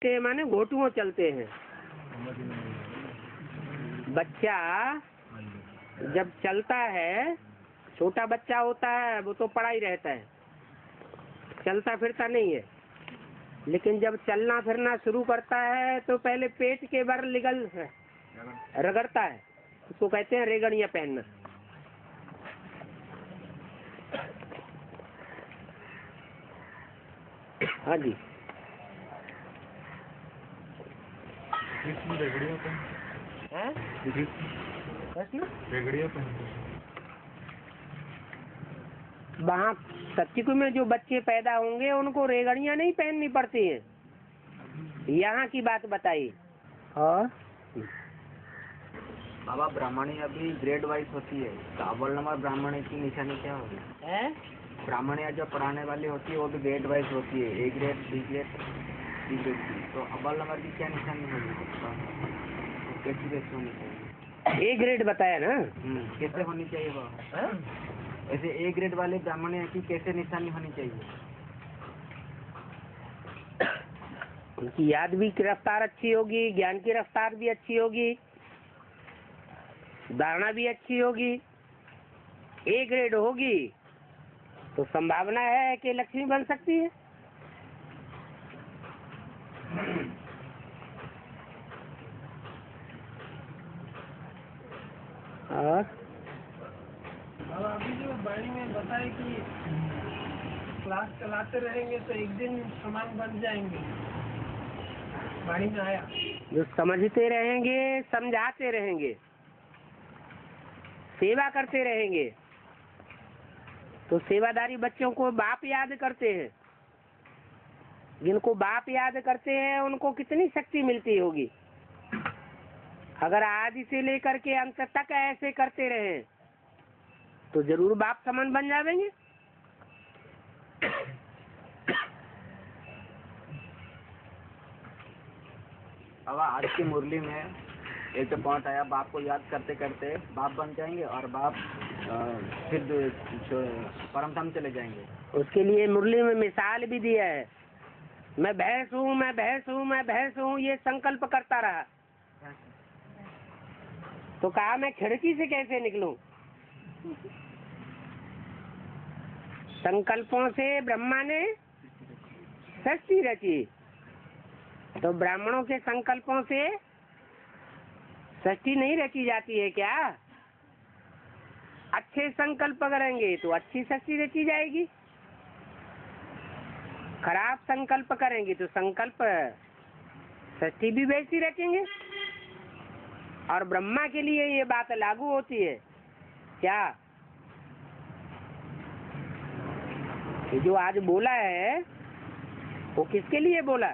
के माने घोटुओं चलते हैं। बच्चा जब चलता है, छोटा बच्चा होता है वो तो पड़ा ही रहता है, चलता फिरता नहीं है। लेकिन जब चलना फिरना शुरू करता है तो पहले पेट के बार रगड़ता है, उसको कहते हैं रेगड़ियां पहनना। हाँ जी, वहाँ सत्युग में जो बच्चे पैदा होंगे उनको रेगड़ियां नहीं पहननी पड़ती हैं। यहाँ की बात बताइए। और बाबा ब्राह्मणी अभी ग्रेड वाइज होती है, तो अव्वल नंबर ब्राह्मणी की निशानी क्या होगी? ब्राह्मणियाँ जो पढ़ाने वाली होती है वो भी ग्रेड वाइज होती है, A grade, B grade, C grade की। तो अव्वल नंबर की क्या निशानी होगी? तो कैसी होनी चाहिए? ए ग्रेड बताया ना, कैसे होनी चाहिए वो? ऐसे ए ग्रेड वाले ब्राह्मणियाँ की कैसे निशानी होनी चाहिए? उनकी याद भी की रफ्तार अच्छी होगी, ज्ञान की रफ्तार भी अच्छी होगी, धारणा भी अच्छी होगी। ए ग्रेड होगी तो संभावना है कि लक्ष्मी बन सकती है। और अभी जो वाणी में बताए कि क्लास चलाते रहेंगे तो एक दिन समान बन जाएंगे, वाणी में आया। जो समझते रहेंगे, समझाते रहेंगे, सेवा करते रहेंगे, तो सेवादारी बच्चों को बाप याद करते हैं। जिनको बाप याद करते हैं उनको कितनी शक्ति मिलती होगी। अगर आदि से लेकर के अंत तक ऐसे करते रहे तो जरूर बाप समान बन जाएंगे। अब आज की मुरली में एक तो पॉइंट आया, बाप को याद करते करते बाप बन जाएंगे और बाप फिर परम धाम चले जाएंगे। उसके लिए मुरली में मिसाल भी दिया है। मैं भैंस हूँ, मैं भैंस हूँ, मैं भैंस हूँ, ये संकल्प करता रहा तो कहा मैं खिड़की से कैसे निकलूं। संकल्पों से ब्रह्मा ने सृष्टि रची, तो ब्राह्मणों के संकल्पों से सृष्टि नहीं रची जाती है क्या? अच्छे संकल्प करेंगे तो अच्छी सृष्टि रची जाएगी, खराब संकल्प करेंगे तो संकल्प सृष्टि भी वैसी रखेंगे। और ब्रह्मा के लिए ये बात लागू होती है क्या? ये जो आज बोला है वो किसके लिए बोला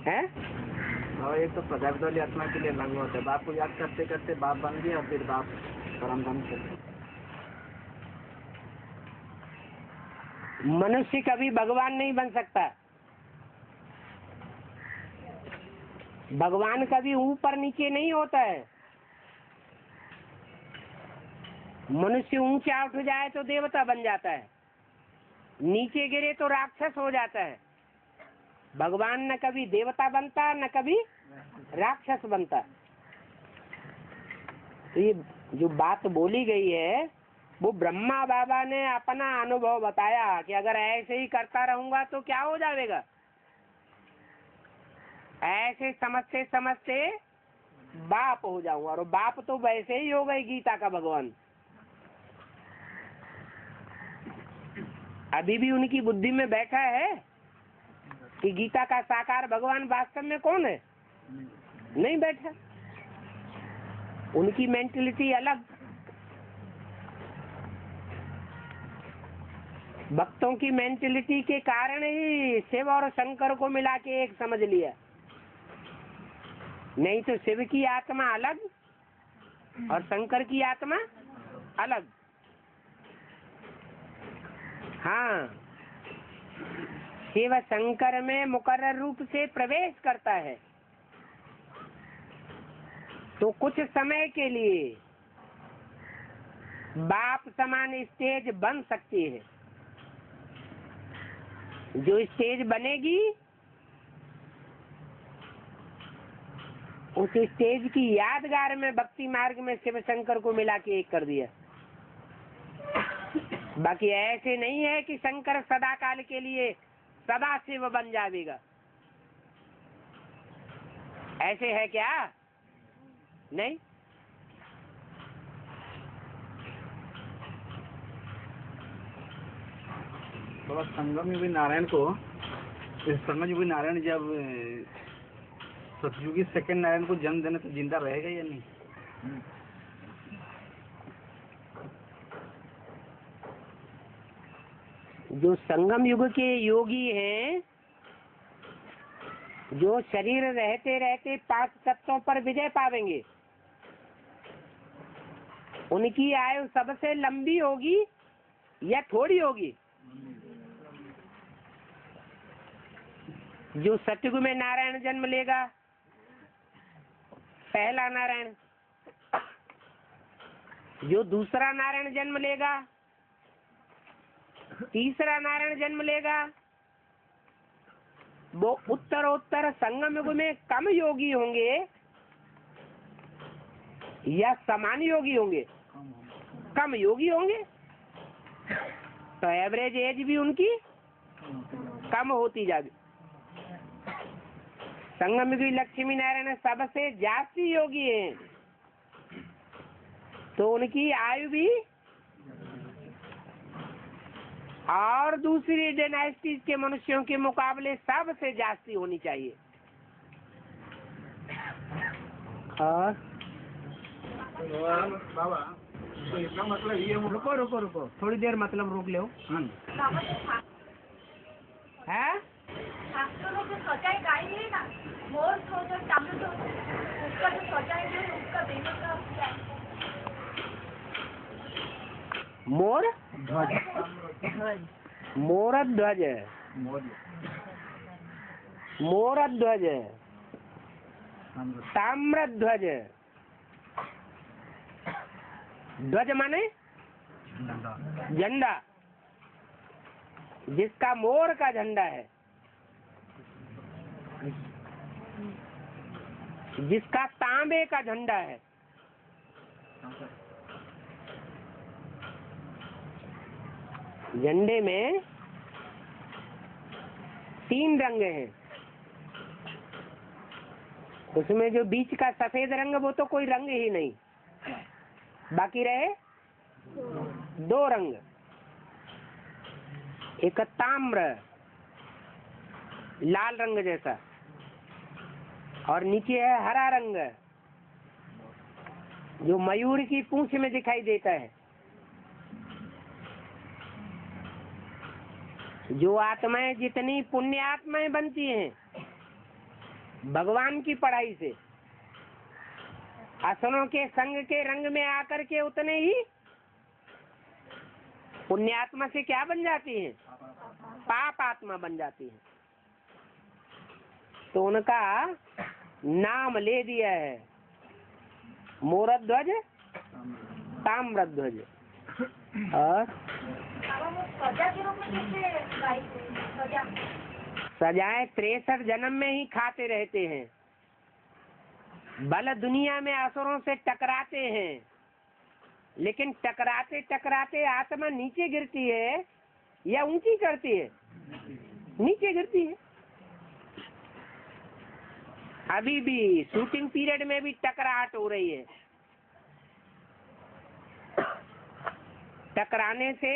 है? और एक तो प्रजापति वाली आत्मा के लिए लागू होता है। बाप को याद करते करते बाप बन गया और फिर बाप परम धाम चले। मनुष्य कभी भगवान नहीं बन सकता। भगवान कभी ऊपर नीचे नहीं होता है। मनुष्य ऊंचा उठ जाए तो देवता बन जाता है, नीचे गिरे तो राक्षस हो जाता है। भगवान न कभी देवता बनता न कभी राक्षस बनता। तो ये जो बात बोली गई है वो ब्रह्मा बाबा ने अपना अनुभव बताया कि अगर ऐसे ही करता रहूंगा तो क्या हो जाएगा। ऐसे समझते समझते बाप हो जाऊंगा, और बाप तो वैसे ही हो गए गीता का भगवान। अभी भी उनकी बुद्धि में बैठा है कि गीता का साकार भगवान वास्तव में कौन है? नहीं बैठा। उनकी मेंटलिटी अलग, भक्तों की मेंटलिटी के कारण ही शिव और शंकर को मिला के एक समझ लिया। नहीं तो शिव की आत्मा अलग और शंकर की आत्मा अलग। हाँ, शिव शंकर में मुकर्रर रूप से प्रवेश करता है तो कुछ समय के लिए बाप समान स्टेज बन सकती है। जो स्टेज बनेगी उस स्टेज की यादगार में भक्ति मार्ग में शिव शंकर को मिला के एक कर दिया। बाकी ऐसे नहीं है कि शंकर सदा काल के लिए सदा शिव बन जाएगा। ऐसे है क्या? नहीं। थोड़ा संगम में भी नारायण को, इस संगम में भी नारायण जब सतयुगी सेकंड नारायण को जन्म देने तो जिंदा रहेगा या नहीं? जो संगम युग के योगी हैं, जो शरीर रहते रहते 5 तत्वों पर विजय पावेंगे, उनकी आयु सबसे लंबी होगी या थोड़ी होगी? जो सतयुग में नारायण जन्म लेगा, पहला नारायण, जो दूसरा नारायण जन्म लेगा, तीसरा नारायण जन्म लेगा, वो उत्तरोत्तर संगम युग में कम योगी होंगे या समान योगी होंगे? कम योगी होंगे, तो एवरेज एज भी उनकी कम होती जाएगी। संगम युगी लक्ष्मी नारायण सबसे जास्ती योगी हैं, तो उनकी आयु भी और दूसरी डायनेस्टीज के मनुष्यों के मुकाबले सबसे जास्ती होनी चाहिए। और बाबा तो इसका मतलब ये रुको रुको रुको थोड़ी देर मतलब रोक लो। है शास्त्रों में जो सच्चाई गाई है ना, मोर को जो चालू जो उसका जो सच्चाई है उसका देने का क्या है? मोर मोरध्वज मोरध्वज ताम्रध्वज। ध्वज माने झंडा, जिसका मोर का झंडा है, जिसका तांबे का झंडा है। झंडे में 3 रंग हैं। उसमें जो बीच का सफेद रंग वो तो कोई रंग ही नहीं, बाकी रहे 2 रंग। एक ताम्र लाल रंग जैसा, और नीचे है हरा रंग जो मयूर की पूंछ में दिखाई देता है। जो आत्माएं जितनी पुण्य आत्माएं बनती हैं भगवान की पढ़ाई से, असनों के संग के रंग में आकर के उतने ही पुण्यात्मा से क्या बन जाती हैं? पाप आत्मा बन जाती हैं। तो उनका नाम ले दिया है मोरध्वज ताम्रध्वज। और सजा के रूप में कैसे गाई? सजा सजाएं 63 जन्म में ही खाते रहते हैं। बल दुनिया में असुरों से टकराते हैं, लेकिन टकराते टकराते आत्मा नीचे गिरती है या ऊंची चढ़ती है? नीचे गिरती है। अभी भी शूटिंग पीरियड में भी टकराहट हो रही है। टकराने से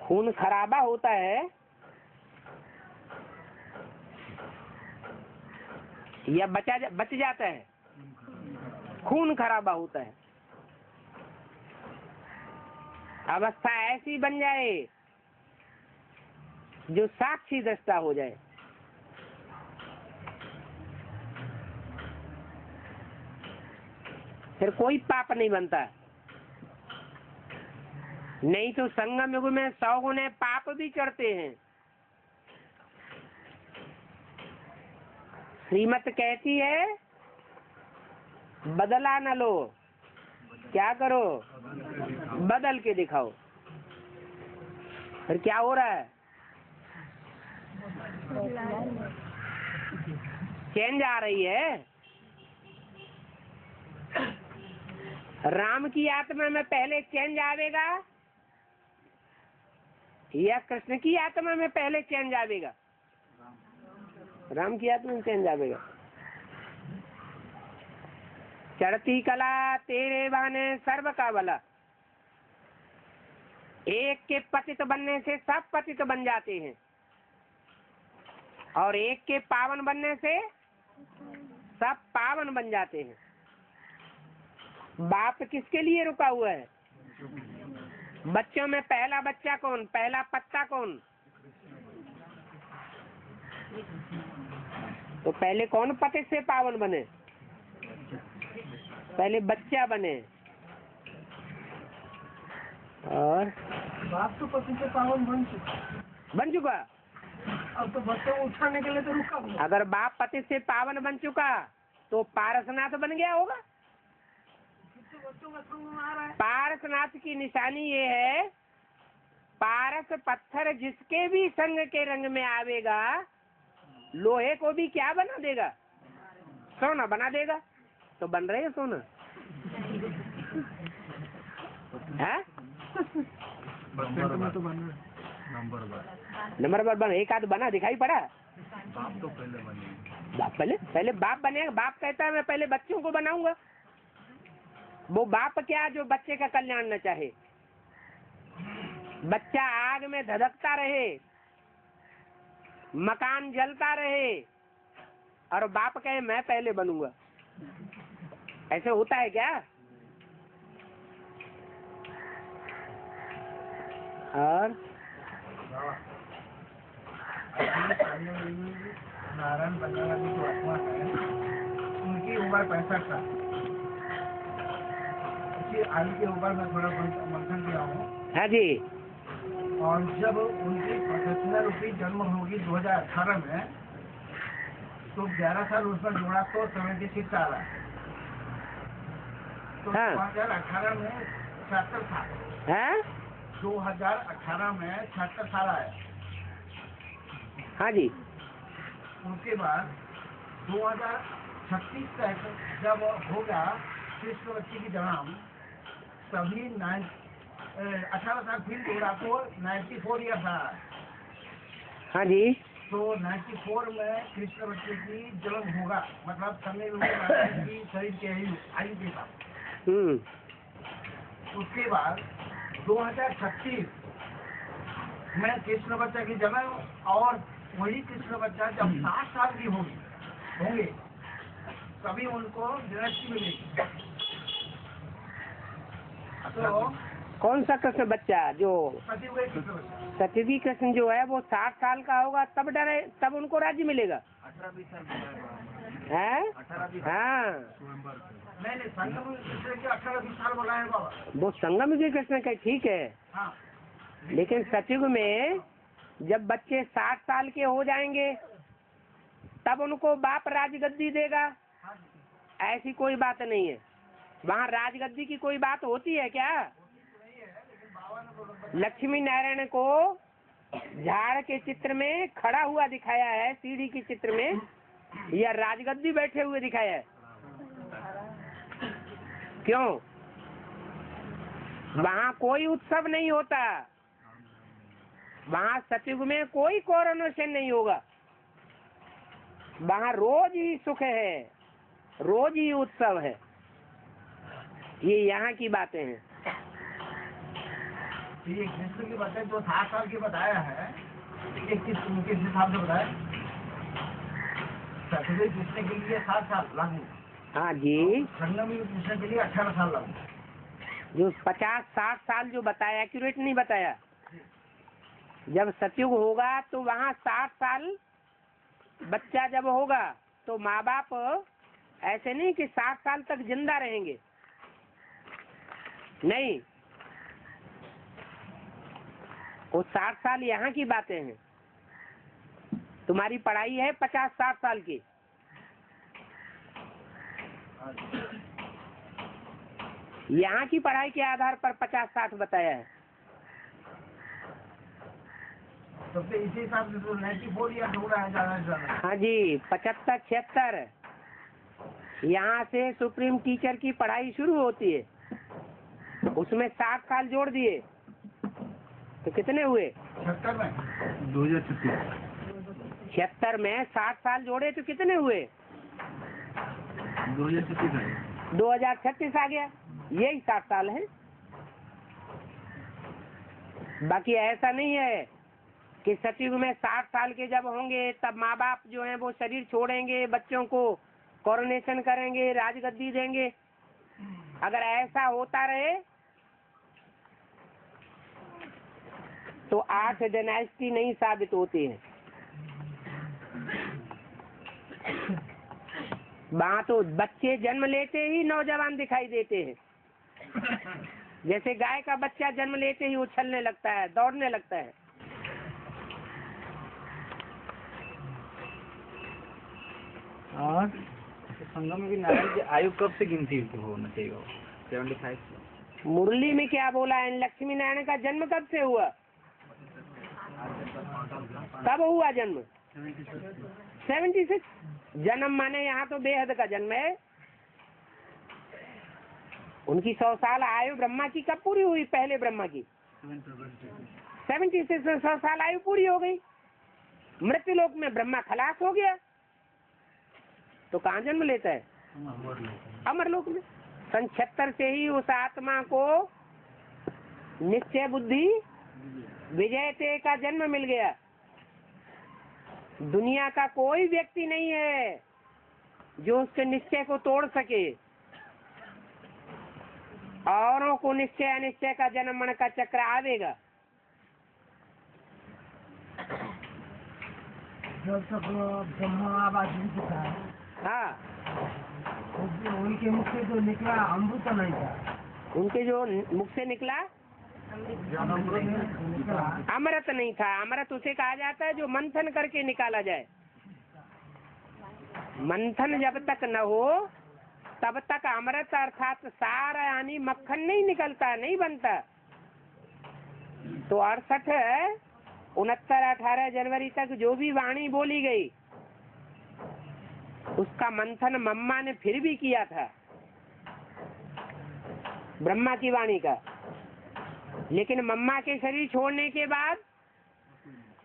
खून खराबा होता है या बच जाता है? खून खराबा होता है। अवस्था ऐसी बन जाए जो साक्षी दृष्टा हो जाए। फिर कोई पाप नहीं बनता। नहीं तो संगम युग में 100 गुने पाप भी चढ़ते हैं। श्रीमत कहती है बदला न लो, क्या करो? बदल के दिखाओ। फिर क्या हो रहा है? चेंज आ रही है। राम की आत्मा में पहले चेंज आवेगा या कृष्ण की आत्मा में पहले चेंज आवेगा? राम की आत्मा में चेंज आवेगा। चढ़ती कला तेरे बाने सर्व का भला। एक के पतित बनने से सब पतित बन जाते हैं, और एक के पावन बनने से सब पावन बन जाते हैं। बाप किसके लिए रुका हुआ है? बच्चों में पहला बच्चा कौन? पहला पत्ता कौन? तो पहले कौन पति से पावन बने? पहले बच्चा बने। और बाप तो पति से पावन बन चुका। अब तो बच्चों को उठाने के लिए तो रुका हुआ। अगर बाप पति से पावन बन चुका तो पारसनाथ बन गया होगा। बच्चों का संग में आ रहा है। पारसनाथ की निशानी ये है, पारस पत्थर जिसके भी संग के रंग में आवेगा, लोहे को भी क्या बना देगा? सोना बना देगा। तो बन रहे हैं सोना है? में तो बन रहा है। नंबर बन एक आध बना दिखाई पड़ा। बाप तो पहले बने। बाप पहले बाप बनेगा। बाप कहता है मैं पहले बच्चों को बनाऊंगा। वो बाप क्या जो बच्चे का कल्याण न चाहे। बच्चा आग में धधकता रहे, मकान जलता रहे, और बाप कहे मैं पहले बनूंगा। ऐसे होता है क्या? और नारायण बंगाला की जो आत्मा है, उनकी उम्र 65 साल। उसी आयु के ऊपर मैं थोड़ा मंथन किया हूँ। हाँ जी। और जब उनकी प्रदक्षिणा रूपी जन्म होगी 2018 में, तो 11 साल उसमें जोड़ा तो 76 साल है। तो हाँ। 2018 में 76 साल। है 2018 में 76 साल आए। हाँ जी। उसके बाद 2036 तक जब होगा कृष्ण बच्चे की जन्म, तभी 18 साल फिर जोड़ा तो 94 ईयर था। हाँ जी। तो 94 में कृष्ण बच्चे की जन्म होगा, मतलब समय की शरीर के आयु के साथ। उसके बाद 2036 में कृष्ण बच्चा की जन्म, और वही कृष्ण बच्चा जब 60 साल की होंगे तभी उनको दृष्टि मिलेगी। तो कौन सा कृष्ण बच्चा? जो सचिव कृष्ण बच्चा सत्यवी कृष्ण जो है वो 60 साल का होगा, तब डरे तब उनको राज्य मिलेगा। 18-20 साल है? 18-20 हाँ, नहीं संगम कृष्ण के 18-20 साल बोला है बाबा। वो संगम के कृष्ण का ठीक है, हाँ, लेकिन सतयुग में जब बच्चे 60 साल के हो जाएंगे तब उनको बाप राजगद्दी देगा। ऐसी कोई बात नहीं है। वहाँ राजगद्दी की कोई बात होती है क्या? लक्ष्मी नारायण को झाड़ के चित्र में खड़ा हुआ दिखाया है, सीढ़ी के चित्र में, या राजगद्दी बैठे हुए दिखाया है? क्यों? वहाँ कोई उत्सव नहीं होता। वहाँ सतयुग में कोई कोरोनेशन नहीं होगा। वहाँ रोज ही सुख है, रोज ही उत्सव है। ये यहाँ की बातें हैं। ये कृष्ण की बातें जो 60 साल की बताया है, ये किस हिसाब से बताया? सतयुगी कृष्ण के लिए 60 साल लागू। हाँ जी। संगम कृष्ण के लिए 18 साल लागू। जो 50-60 साल जो बताया, एक्यूरेट नहीं बताया। जब सतयुग होगा तो वहाँ 60 साल बच्चा जब होगा तो माँ बाप ऐसे नहीं कि 60 साल तक जिंदा रहेंगे, नहीं, वो 60 साल यहाँ की बातें हैं। तुम्हारी पढ़ाई है 50-60 साल की, यहाँ की पढ़ाई के आधार पर 50-60 बताया है। तो फिर इसी हिसाब से तो 94 ईयर हो रहा है ज्यादा से ज्यादा। हाँ जी, 75-76 यहाँ से सुप्रीम टीचर की पढ़ाई शुरू होती है, उसमें 60 साल जोड़ दिए तो कितने हुए? 76 में 76 में 60 साल जोड़े तो कितने हुए? 2036 आ गया। यही 60 साल है। बाकी ऐसा नहीं है कि सतयुग में 60 साल के जब होंगे तब माँ बाप जो हैं वो शरीर छोड़ेंगे, बच्चों को कोरोनेशन करेंगे, राजगद्दी देंगे। अगर ऐसा होता रहे तो 8 डायनेस्टी नहीं साबित होती है। वहाँ तो बच्चे जन्म लेते ही नौजवान दिखाई देते हैं। जैसे गाय का बच्चा जन्म लेते ही उछलने लगता है, दौड़ने लगता है। और संगम में भी नारायण की आयु कब से गिनती होना चाहिए? 75। मुरली में क्या बोला है? लक्ष्मी नारायण का जन्म कब से हुआ? कब हुआ जन्म? 76। जन्म माने यहाँ तो बेहद का जन्म है। उनकी 100 साल आयु ब्रह्मा की कब पूरी हुई? पहले ब्रह्मा की 76 में 100 साल आयु पूरी हो गई। मृत्युलोक में ब्रह्मा खलास हो गया। तो कहाँ जन्म लेता है? अमरलोक में। सन 76 से ही उस आत्मा को निश्चय बुद्धि विजयते का जन्म मिल गया। दुनिया का कोई व्यक्ति नहीं है जो उसके निश्चय को तोड़ सके। औरों को निश्चय अनिश्चय का जन्म मरण का चक्र आवेगा। जब तक ब्रह्मा बाबा जीवित था, हाँ, उनके मुख से जो निकला अमृत नहीं था। उनके जो मुख से निकला अमृत नहीं था। अमृत उसे कहा जाता है जो मंथन करके निकाला जाए। मंथन जब तक न हो तब तक अमृत अर्थात सार यानी मक्खन नहीं निकलता, नहीं बनता। तो 68, 69, 18 जनवरी तक जो भी वाणी बोली गई उसका मंथन मम्मा ने फिर भी किया था, ब्रह्मा की वाणी का। लेकिन मम्मा के शरीर छोड़ने के बाद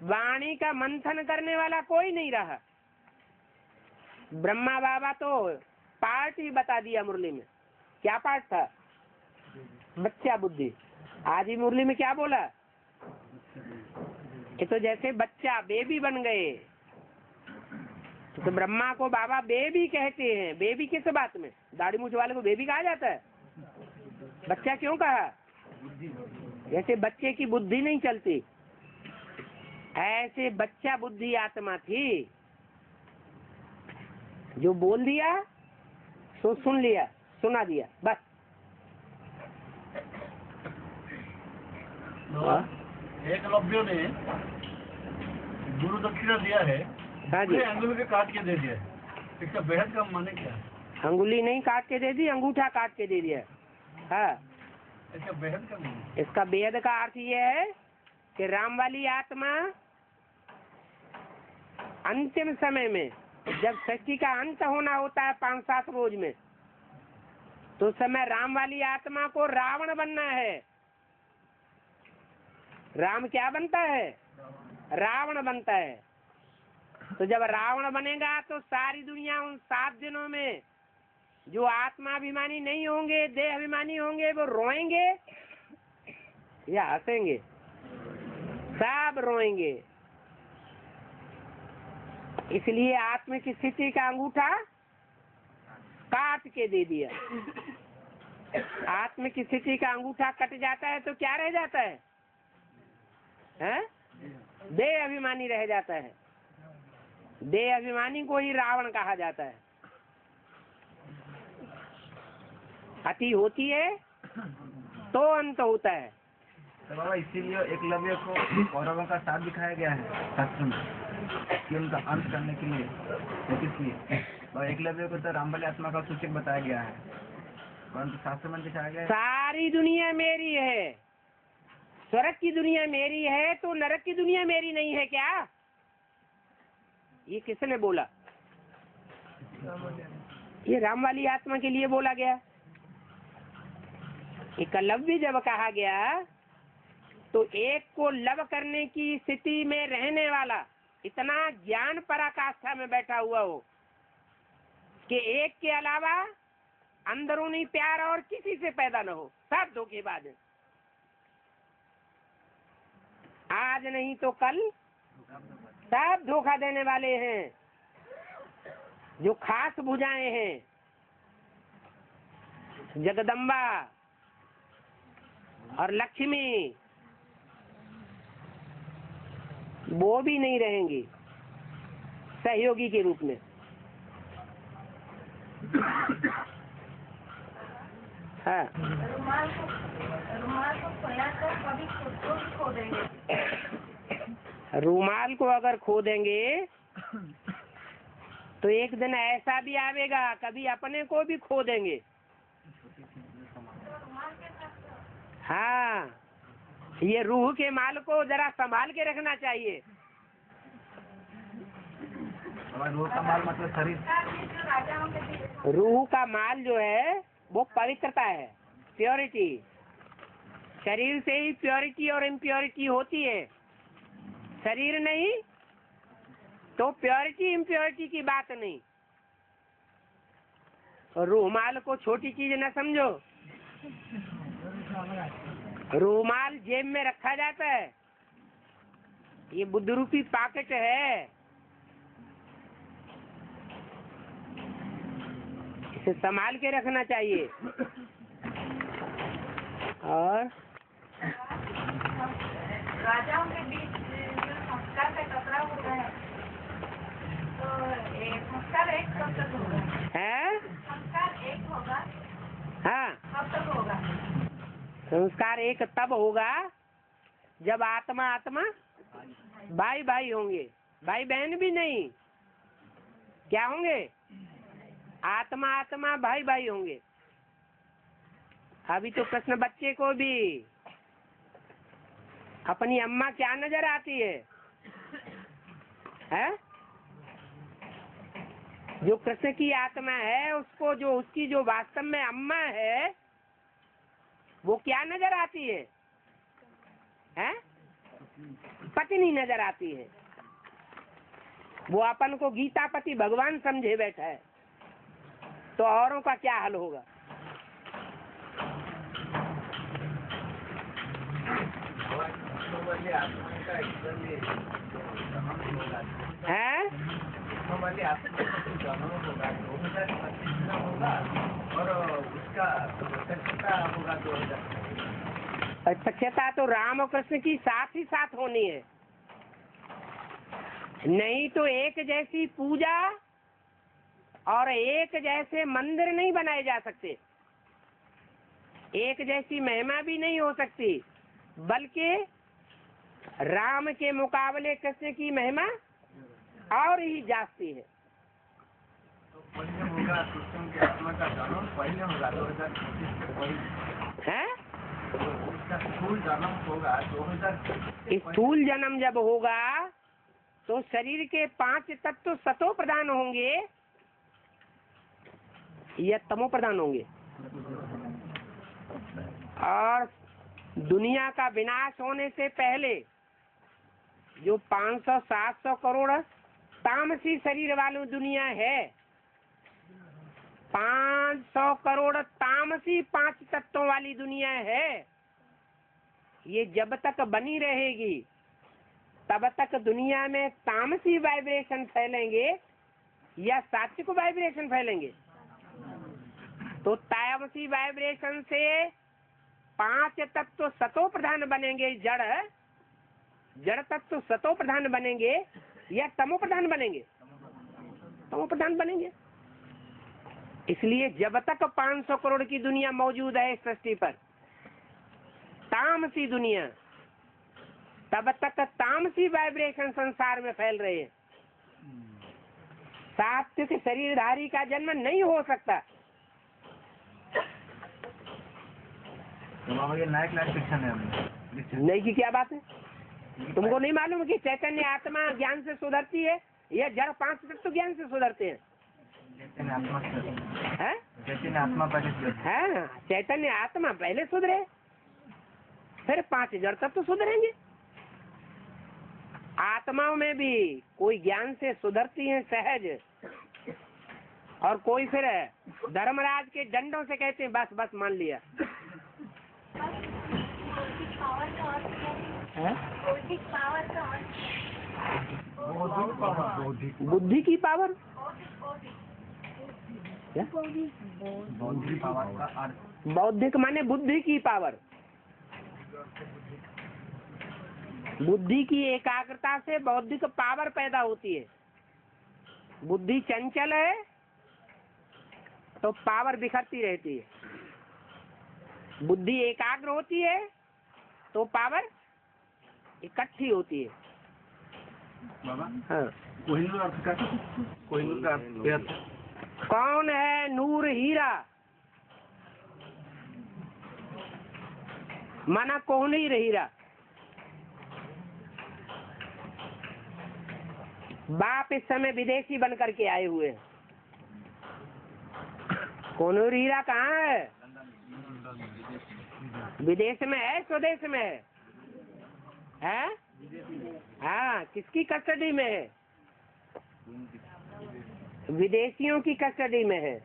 वाणी का मंथन करने वाला कोई नहीं रहा। ब्रह्मा बाबा तो पार्ट ही बता दिया मुरली में। क्या पार्ट था? बच्चा बुद्धि। आज ही मुरली में क्या बोला? ये तो जैसे बच्चा बेबी बन गए। तो ब्रह्मा को बाबा बेबी कहते हैं। बेबी किस बात में? दाढ़ी मूछ वाले को बेबी कहा जाता है? बच्चा क्यों कहा? जैसे बच्चे की बुद्धि नहीं चलती, ऐसे बच्चा बुद्धि आत्मा थी जो बोल दिया तो सुन लिया, सुना दिया, बस। एकलव्य ने गुरु दक्षिणा दिया है, हाँ जी। अंगुली के काट के दे दिया है, इसका बेहद का माने क्या? अंगुली नहीं काट के दे दी, अंगूठा काट के दे दिया। हाँ, इसका बेहद का माने? इसका बेहद का अर्थ ये है कि राम वाली आत्मा अंतिम समय में जब सृष्टि का अंत होना होता है 5-7 रोज में, तो उस समय राम वाली आत्मा को रावण बनना है। राम क्या बनता है? रावण बनता है। तो जब रावण बनेगा तो सारी दुनिया उन 7 दिनों में जो आत्माभिमानी नहीं होंगे, देह अभिमानी होंगे, वो रोएंगे या हंसेंगे? सब रोएंगे। इसलिए आत्मिक स्थिति का अंगूठा काट के दे दिया। आत्मिक स्थिति का अंगूठा कट जाता है तो क्या रह जाता है? देह अभिमानी रह जाता है। देह अभिमानी को ही रावण कहा जाता है। अति होती है तो अंत होता है। तो बाबा इसीलिए एकलव्य को कौरवों का साथ दिखाया गया है शास्त्र में कि उनका अंत करने के लिए, इसलिए। और एकलव्य को तो राम वाली आत्मा का सूचक बताया गया है, परंतु शास्त्र में दिखाया गया है सारी दुनिया मेरी है। स्वर्ग की दुनिया मेरी है तो नरक की दुनिया मेरी नहीं है क्या? ये किसने बोला? ये राम वाली आत्मा के लिए बोला गया। एकलव्य जब कहा गया तो एक को लव करने की स्थिति में रहने वाला, इतना ज्ञान पराकाष्ठा में बैठा हुआ हो कि एक के अलावा अंदरूनी प्यार और किसी से पैदा न हो, सब धोखेबाज है। आज नहीं तो कल सब धोखा देने वाले हैं। जो खास भुजाएं हैं, जगदम्बा और लक्ष्मी, वो भी नहीं रहेंगी सहयोगी के रूप में। हाँ, रुमाल को खोया तो कभी खुद को भी खो देंगे। रूमाल को अगर खो देंगे तो एक दिन ऐसा भी आवेगा कभी अपने को भी खो देंगे। हाँ, ये रूह के माल को जरा संभाल के रखना चाहिए। रूह का माल मतलब शरीर। रूह का माल जो है वो पवित्रता है, प्योरिटी। शरीर से ही प्योरिटी और इम्प्योरिटी होती है। शरीर नहीं तो प्योरिटी इम्प्योरिटी की बात नहीं। और रूमाल को छोटी चीज न समझो। रूमाल जेब में रखा जाता है, ये बुद्ध रूपी पॉकेट है, इसे संभाल के रखना चाहिए। और राजाओं के बीच जो संस्कार का टकराव होता है, तो संस्कार एक कब तक होगा? है संस्कार एक होगा, हाँ, कब तक होगा? संस्कार एक तब होगा जब आत्मा आत्मा भाई भाई होंगे, भाई बहन भी नहीं, क्या होंगे? आत्मा आत्मा भाई भाई होंगे। अभी तो कृष्ण बच्चे को भी अपनी अम्मा क्या नजर आती है? जो कृष्ण की आत्मा है, उसको जो उसकी जो वास्तव में अम्मा है, वो क्या नजर आती है? पत्नी नजर आती है। वो अपन को गीतापति भगवान समझे बैठा है, तो औरों का क्या हाल होगा? है और उसका होगा 2000। सख्यता तो राम और कृष्ण की साथ ही साथ होनी है, नहीं तो एक जैसी पूजा और एक जैसे मंदिर नहीं बनाए जा सकते, एक जैसी महिमा भी नहीं हो सकती, बल्कि राम के मुकाबले कृष्ण की महिमा और ही जाती है। तो पहले होगा कृष्ण की आत्मा का जन्म, पहले होगा 2025 से पहले है उसका स्थूल जन्म होगा 2000। स्थूल जन्म जब होगा तो शरीर के 5 तत्व सतो प्रधान होंगे या तमो प्रधान होंगे, और दुनिया का विनाश होने से पहले जो 500-700 करोड़ तामसी शरीर वाली दुनिया है, 500 करोड़ तामसी 5 तत्वों वाली दुनिया है, ये जब तक बनी रहेगी तब तक दुनिया में तामसी वाइब्रेशन फैलेंगे या सात्विक वाइब्रेशन फैलेंगे। तो तामसी वाइब्रेशन से 5 तत्व सतो प्रधान बनेंगे, जड़ तत्व सतो प्रधान बनेंगे या तमो प्रधान बनेंगे? तमो प्रधान बनेंगे। इसलिए जब तक 500 करोड़ की दुनिया मौजूद है इस सृष्टि पर, तामसी दुनिया, तब तक तामसी वाइब्रेशन संसार में फैल रहे हैं। सात्विक शरीरधारी का जन्म नहीं हो सकता। नया क्लासिफिकेशन है नहीं की क्या बात है? तुमको नहीं मालूम कि चैतन्य आत्मा ज्ञान से सुधरती है या जड़ 5 तत्व ज्ञान से सुधरते हैं? चैतन्य आत्मा पहले हाँ, चैतन्य आत्मा पहले सुधरे, फिर 5 जड़ तत्व सुधरेंगे। आत्माओं में भी कोई ज्ञान से सुधरती है सहज, और कोई फिर धर्मराज के डंडों से कहते हैं बस बस मान लिया। बुद्धि की पावर, बौद्धिक माने बुद्धि की पावर। बुद्धि की एकाग्रता से बौद्धिक पावर पैदा होती है। बुद्धि चंचल है तो पावर बिखरती रहती है, बुद्धि एकाग्र होती है तो पावर इकट्ठी होती है। हाँ। कोहिनूर अर्थ का कौन है नूर हीरा? माना कोहनीर हीरा। बाप इस समय विदेशी बन करके आए हुए हैं। कोहनीर हीरा कहाँ है? विदेश में है, स्वदेश में है? हाँ, किसकी कस्टडी में है? विदेशियों की कस्टडी में है।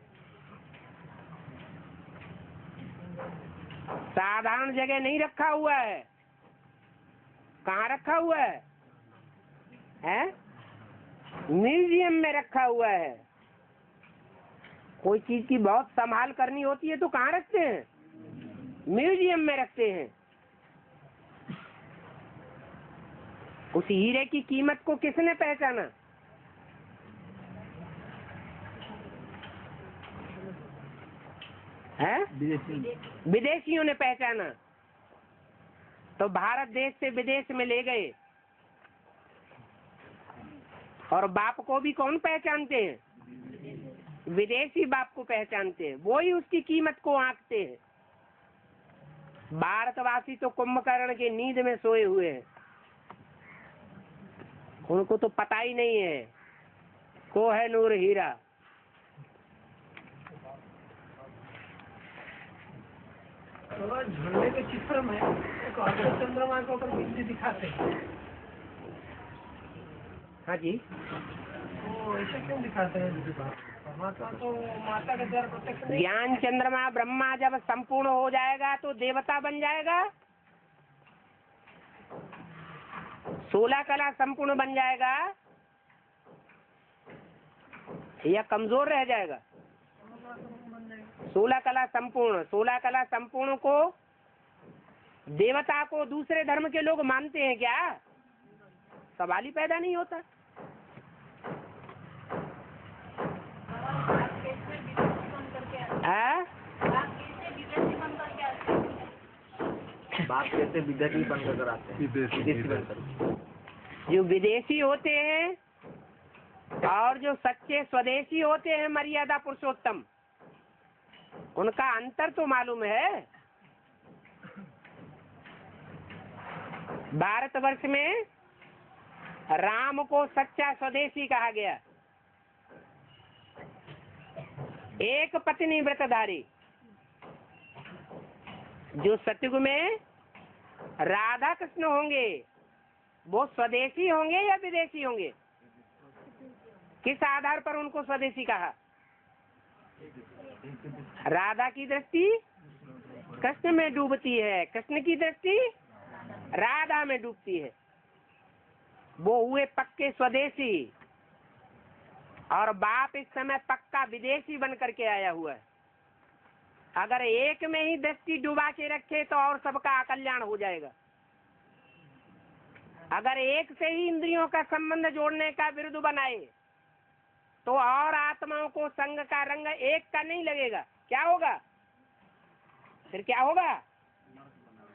साधारण जगह नहीं रखा हुआ है। कहाँ रखा हुआ है? म्यूजियम में रखा हुआ है। कोई चीज की बहुत संभाल करनी होती है तो कहाँ रखते हैं? म्यूजियम में रखते हैं। उस हीरे की कीमत को किसने पहचाना? है? विदेशियों ने पहचाना। तो भारत देश से विदेश में ले गए, और बाप को भी कौन पहचानते हैं? विदेशी बाप को पहचानते हैं, वो ही उसकी कीमत को आंकते हैं। भारतवासी तो कुंभकर्ण के नींद में सोए हुए हैं, उनको तो पता ही नहीं है कोहिनूर हीरा। झंडे के चित्र में एक अर्ध चंद्रमा के ऊपर बिजली दिखाते हैं। हाँ जी, तो ऐसे क्यों दिखाते हैं? परमात्मा तो माता के द्वारा प्रत्यक्ष नहीं। ज्ञान चंद्रमा ब्रह्मा जब संपूर्ण हो जाएगा तो देवता बन जाएगा। 16 कला संपूर्ण बन जाएगा या कमजोर रह जाएगा? 16 कला संपूर्ण। 16 कला संपूर्ण को देवता को दूसरे धर्म के लोग मानते हैं क्या? सवाल ही पैदा नहीं होता। बाप कैसे विदेशी बनकर आते हैं? विदेशी बनकर। जो विदेशी होते हैं और जो सच्चे स्वदेशी होते हैं मर्यादा पुरुषोत्तम, उनका अंतर तो मालूम है। भारतवर्ष में राम को सच्चा स्वदेशी कहा गया, एक पत्नी व्रतधारी। जो सतयुग में राधा कृष्ण होंगे वो स्वदेशी होंगे या विदेशी होंगे? किस आधार पर उनको स्वदेशी कहा? राधा की दृष्टि कृष्ण में डूबती है, कृष्ण की दृष्टि राधा में डूबती है। वो हुए पक्के स्वदेशी, और बाप इस समय पक्का विदेशी बन करके आया हुआ है। अगर एक में ही दृष्टि डुबा के रखे तो और सबका अकल्याण हो जाएगा। अगर एक से ही इंद्रियों का संबंध जोड़ने का विरुद्ध बनाए तो और आत्माओं को संग का रंग एक का नहीं लगेगा। क्या होगा? फिर क्या होगा?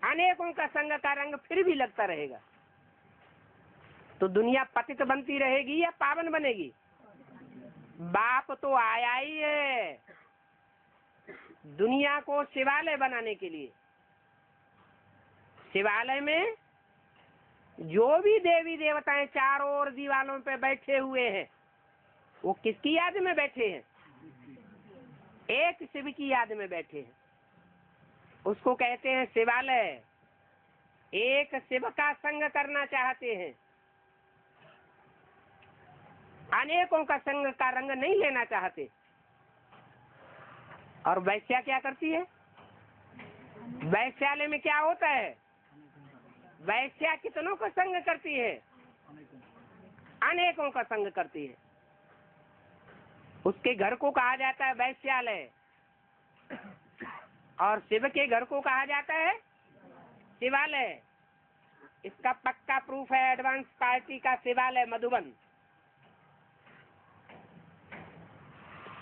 अनेकों का संग का रंग फिर भी लगता रहेगा। तो दुनिया पतित बनती रहेगी या पावन बनेगी? बाप तो आया ही है दुनिया को शिवालय बनाने के लिए। शिवालय में जो भी देवी देवताएं चारों ओर दीवालों पे बैठे हुए हैं वो किसकी याद में बैठे हैं? एक शिव की याद में बैठे हैं। उसको कहते हैं शिवालय। एक शिव का संग करना चाहते हैं, अनेकों का संग का रंग नहीं लेना चाहते। और वैश्या क्या करती है? वैश्यालय में क्या होता है? वैश्या कितनों का संग करती है? अनेकों का संग करती है। उसके घर को कहा जाता है वैश्यालय, और शिव के घर को कहा जाता है शिवालय। इसका पक्का प्रूफ है एडवांस पार्टी का शिवालय मधुबन।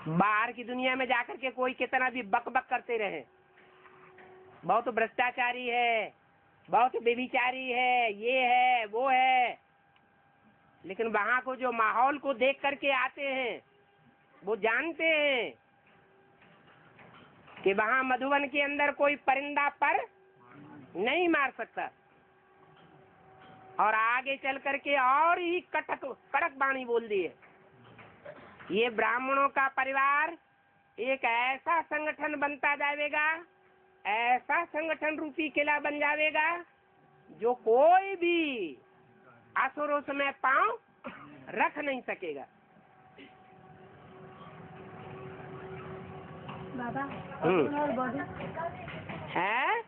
बाहर की दुनिया में जाकर के कोई कितना भी बक बक करते रहे, बहुत भ्रष्टाचारी है, बहुत व्यभिचारी है, ये है वो है, लेकिन वहां को जो माहौल को देख करके आते हैं वो जानते हैं कि वहां मधुबन के अंदर कोई परिंदा पर नहीं मार सकता। और आगे चल करके और ही कड़क वाणी बोल दी है। ये ब्राह्मणों का परिवार एक ऐसा संगठन बनता जाएगा, ऐसा संगठन रूपी किला बन जाएगा जो कोई भी असुर उसमें पांव रख नहीं सकेगा। बाबा है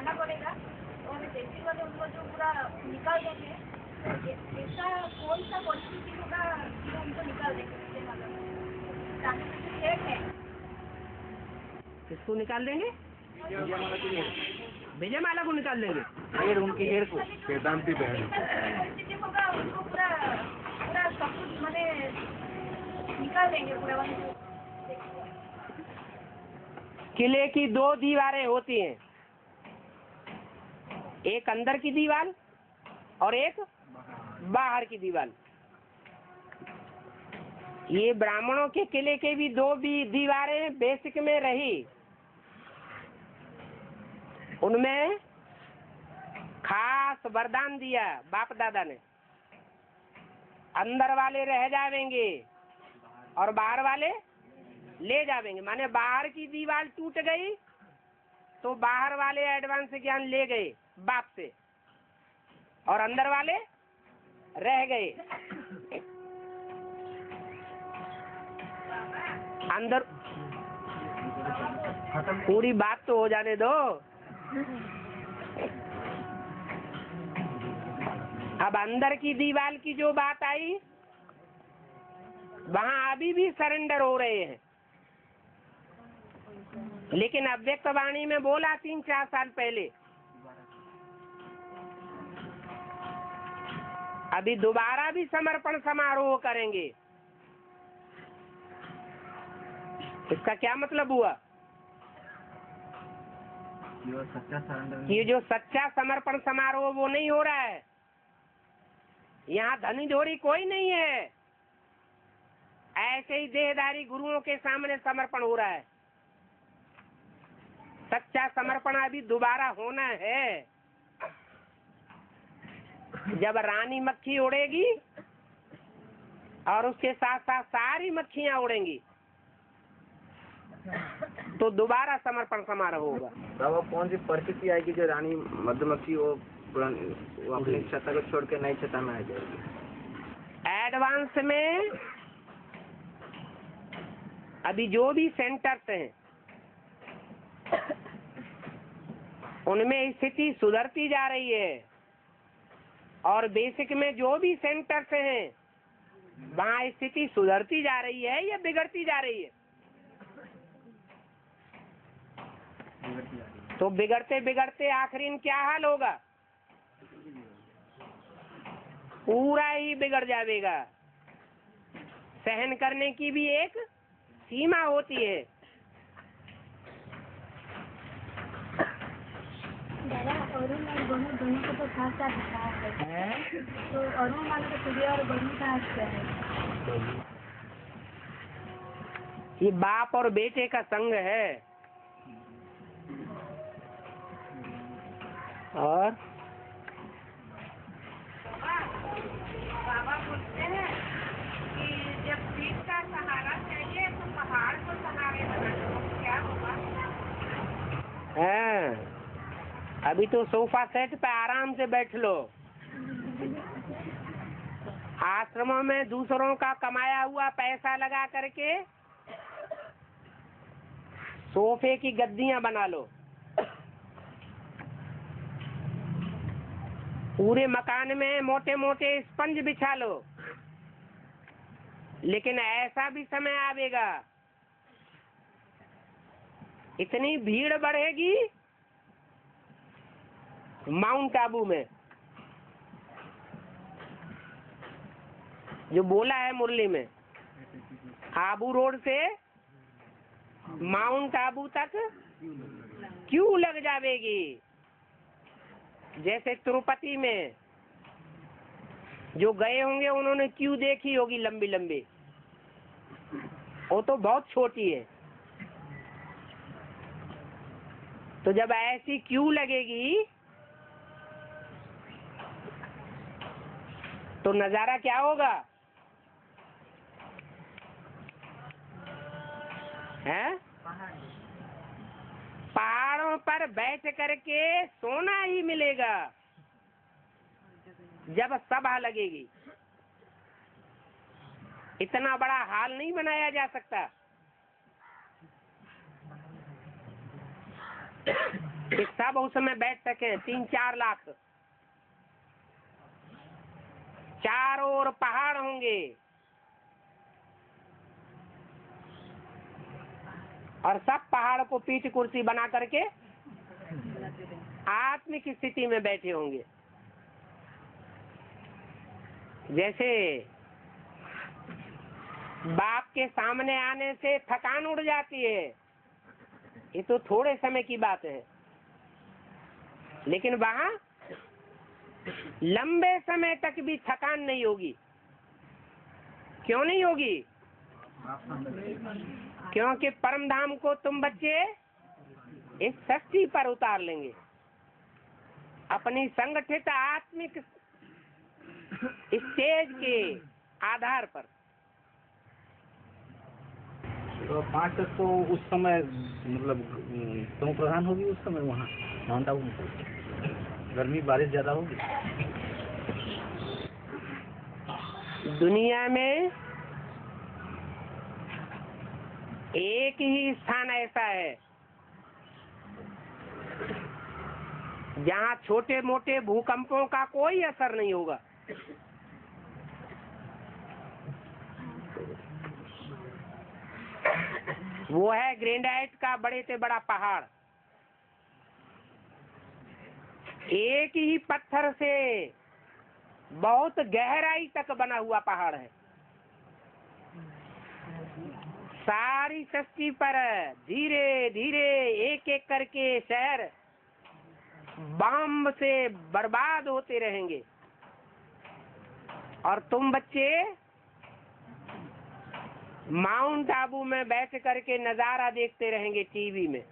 लाना पड़ेगा और जैसे वाले उनको जो पूरा निकाल देंगे, ऐसा कौन सा परिस्थिति होगा जो उनको निकाल देंगे? किसको निकाल देंगे? विजय माला को निकाल देंगे। हेर उनकी हेर को वेदांती बहन परिस्थिति होगा उनको पूरा पूरा सब कुछ मैंने निकाल देंगे पूरा। किले की 2 दीवारें होती हैं, एक अंदर की दीवार और एक बाहर की दीवार। ये ब्राह्मणों के किले के भी 2 दीवारें बेसिक में रही, उनमें खास वरदान दिया बाप दादा ने, अंदर वाले रह जावेंगे और बाहर वाले ले जावेंगे। माने बाहर की दीवार टूट गई तो बाहर वाले एडवांस ज्ञान ले गए बाप से और अंदर वाले रह गए। अंदर पूरी बात तो हो जाने दो। अब अंदर की दीवार की जो बात आई, वहां अभी भी सरेंडर हो रहे हैं, लेकिन अव्यक्त वाणी में बोला 3-4 साल पहले, अभी दोबारा भी समर्पण समारोह करेंगे। इसका क्या मतलब हुआ? ये जो सच्चा समर्पण समारोह वो नहीं हो रहा है। यहाँ धनी धोरी कोई नहीं है, ऐसे ही देहधारी गुरुओं के सामने समर्पण हो रहा है। सच्चा समर्पण अभी दोबारा होना है। जब रानी मक्खी उड़ेगी और उसके साथ साथ सारी मक्खियां उड़ेंगी तो दोबारा समर्पण समारोह होगा। तो वो कौन सी परिस्थिति आएगी जो रानी मधुमक्खी वो अपनी छत्ता को छोड़ के नई छत्ता में आ जाएगी? एडवांस में अभी जो भी सेंटर्स हैं उनमें स्थिति सुधरती जा रही है और बेसिक में जो भी सेंटर्स हैं वहाँ स्थिति सुधरती जा रही है या बिगड़ती जा रही है? तो बिगड़ते बिगड़ते आखिरी क्या हाल होगा? पूरा ही बिगड़ जाएगा। सहन करने की भी एक सीमा होती है। दादा अरुण और बनु दोनों को तो साथ साथ दिखा है, तो अरुण मान के सूर्य और बनु का क्या है? ये बाप और बेटे का संग है। और बाबा बोलते हैं कि जब पीठ का सहारा चाहिए तो पहाड़ को सहारे बनाना, क्या होगा? अभी तो सोफा सेट पे आराम से बैठ लो। आश्रमों में दूसरों का कमाया हुआ पैसा लगा करके सोफे की गद्दियां बना लो। पूरे मकान में मोटे मोटे स्पंज बिछा लो। लेकिन ऐसा भी समय आवेगा, इतनी भीड़ बढ़ेगी माउंट आबू में, जो बोला है मुरली में, आबू रोड से माउंट आबू तक क्यों लग जाएगी। जैसे तिरुपति में जो गए होंगे उन्होंने क्यों देखी होगी लंबी लंबी, वो तो बहुत छोटी है। तो जब ऐसी क्यू लगेगी तो नजारा क्या होगा? हैं? पहाड़ों पर बैठ करके सोना ही मिलेगा जब सभा लगेगी। इतना बड़ा हाल नहीं बनाया जा सकता। कि सब उसमें बैठ सके। 3-4 लाख, चारों ओर पहाड़ होंगे और सब पहाड़ को पीठ कुर्सी बना करके आत्मिक स्थिति में बैठे होंगे। जैसे बाप के सामने आने से थकान उड़ जाती है, ये तो थोड़े समय की बात है, लेकिन वहां लंबे समय तक भी थकान नहीं होगी। क्यों नहीं होगी? क्योंकि परम धाम को तुम बच्चे इस सृष्टि पर उतार लेंगे, अपनी संगठित आत्मिक स्टेज के आधार पर। तो 5 तक तो उस समय मतलब तुम प्रधान होगी उस समय वहाँ माउंट आबू में गर्मी बारिश ज्यादा होगी। दुनिया में एक ही स्थान ऐसा है जहाँ छोटे मोटे भूकंपों का कोई असर नहीं होगा। वो है ग्रेनाइट का बड़े से बड़ा पहाड़। एक ही पत्थर से बहुत गहराई तक बना हुआ पहाड़ है। सारी सृष्टि पर धीरे धीरे एक एक करके शहर बम से बर्बाद होते रहेंगे और तुम बच्चे माउंट आबू में बैठ करके नजारा देखते रहेंगे टीवी में,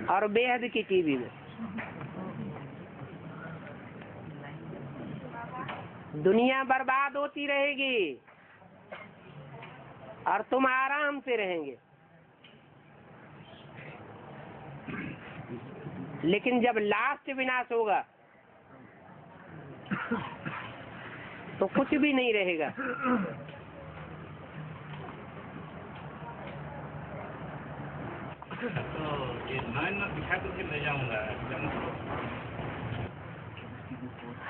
और बेहद की टीवी में। दुनिया बर्बाद होती रहेगी और तुम आराम से रहेंगे। लेकिन जब लास्ट विनाश होगा तो कुछ भी नहीं रहेगा। तो ये नैन दिखा करके ले जाऊंगा,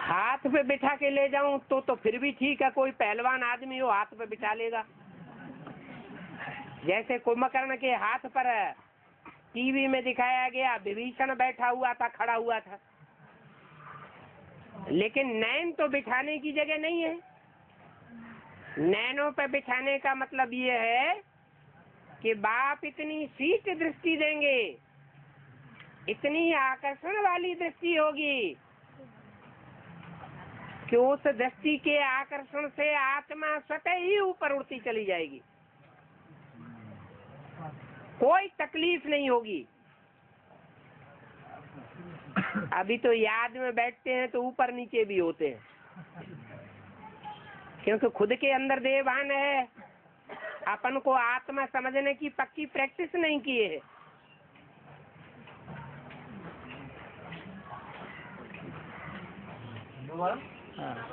हाथ पे बिठा के ले जाऊं तो फिर भी ठीक है, कोई पहलवान आदमी हो हाथ पे बिठा लेगा। जैसे कुंभकर्ण के हाथ पर टीवी में दिखाया गया विभीषण बैठा हुआ था, खड़ा हुआ था, लेकिन नैन तो बिठाने की जगह नहीं है। नैनों पे बिठाने का मतलब ये है कि बाप इतनी सीट दृष्टि देंगे, इतनी आकर्षण वाली दृष्टि होगी कि उस दृष्टि के आकर्षण से आत्मा स्वतः ही ऊपर उड़ती चली जाएगी, कोई तकलीफ नहीं होगी। अभी तो याद में बैठते हैं तो ऊपर नीचे भी होते हैं, क्योंकि खुद के अंदर देहभान है, अपन को आत्मा समझने की पक्की प्रैक्टिस नहीं की है।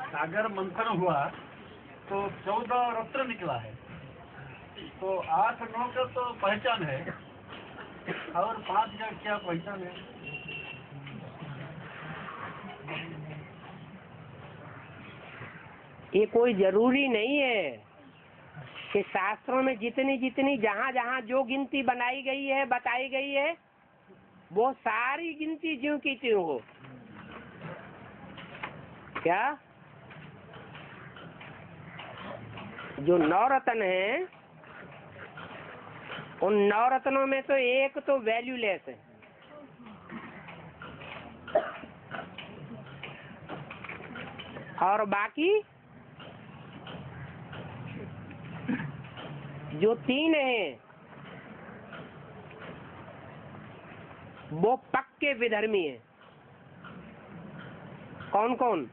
सागर मंथन हुआ तो 14 रत्न निकला है, तो 8-9 का तो पहचान है और 5 का क्या पहचान है? ये कोई जरूरी नहीं है कि शास्त्रों में जितनी जितनी जहाँ जहाँ जो गिनती बनाई गई है, बताई गई है, वो सारी गिनती ज्यों की त्यों हो। क्या जो 9 रत्न है, उन 9 रत्नों में तो एक तो वैल्यूलेस है, और बाकी जो 3 हैं वो पक्के विधर्मी हैं। कौन कौन?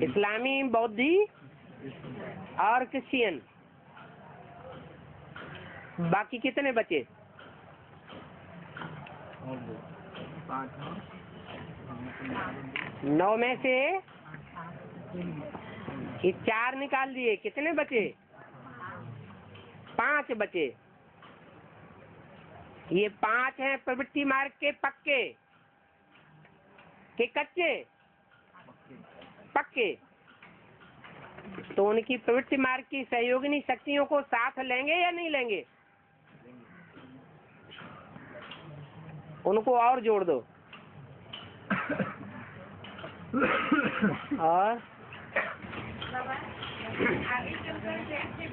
इस्लामी, बौद्धि और क्रिश्चियन। बाकी कितने बचे? 9 में से ये 4 निकाल दिए, कितने बचे? 5 बचे। ये 5 हैं प्रवृत्ति मार्ग के पक्के के कच्चे पक्के। तो उनकी प्रवृत्ति मार्ग की सहयोगिनी शक्तियों को साथ लेंगे या नहीं लेंगे? उनको और जोड़ दो। और आगे चलकर जैसे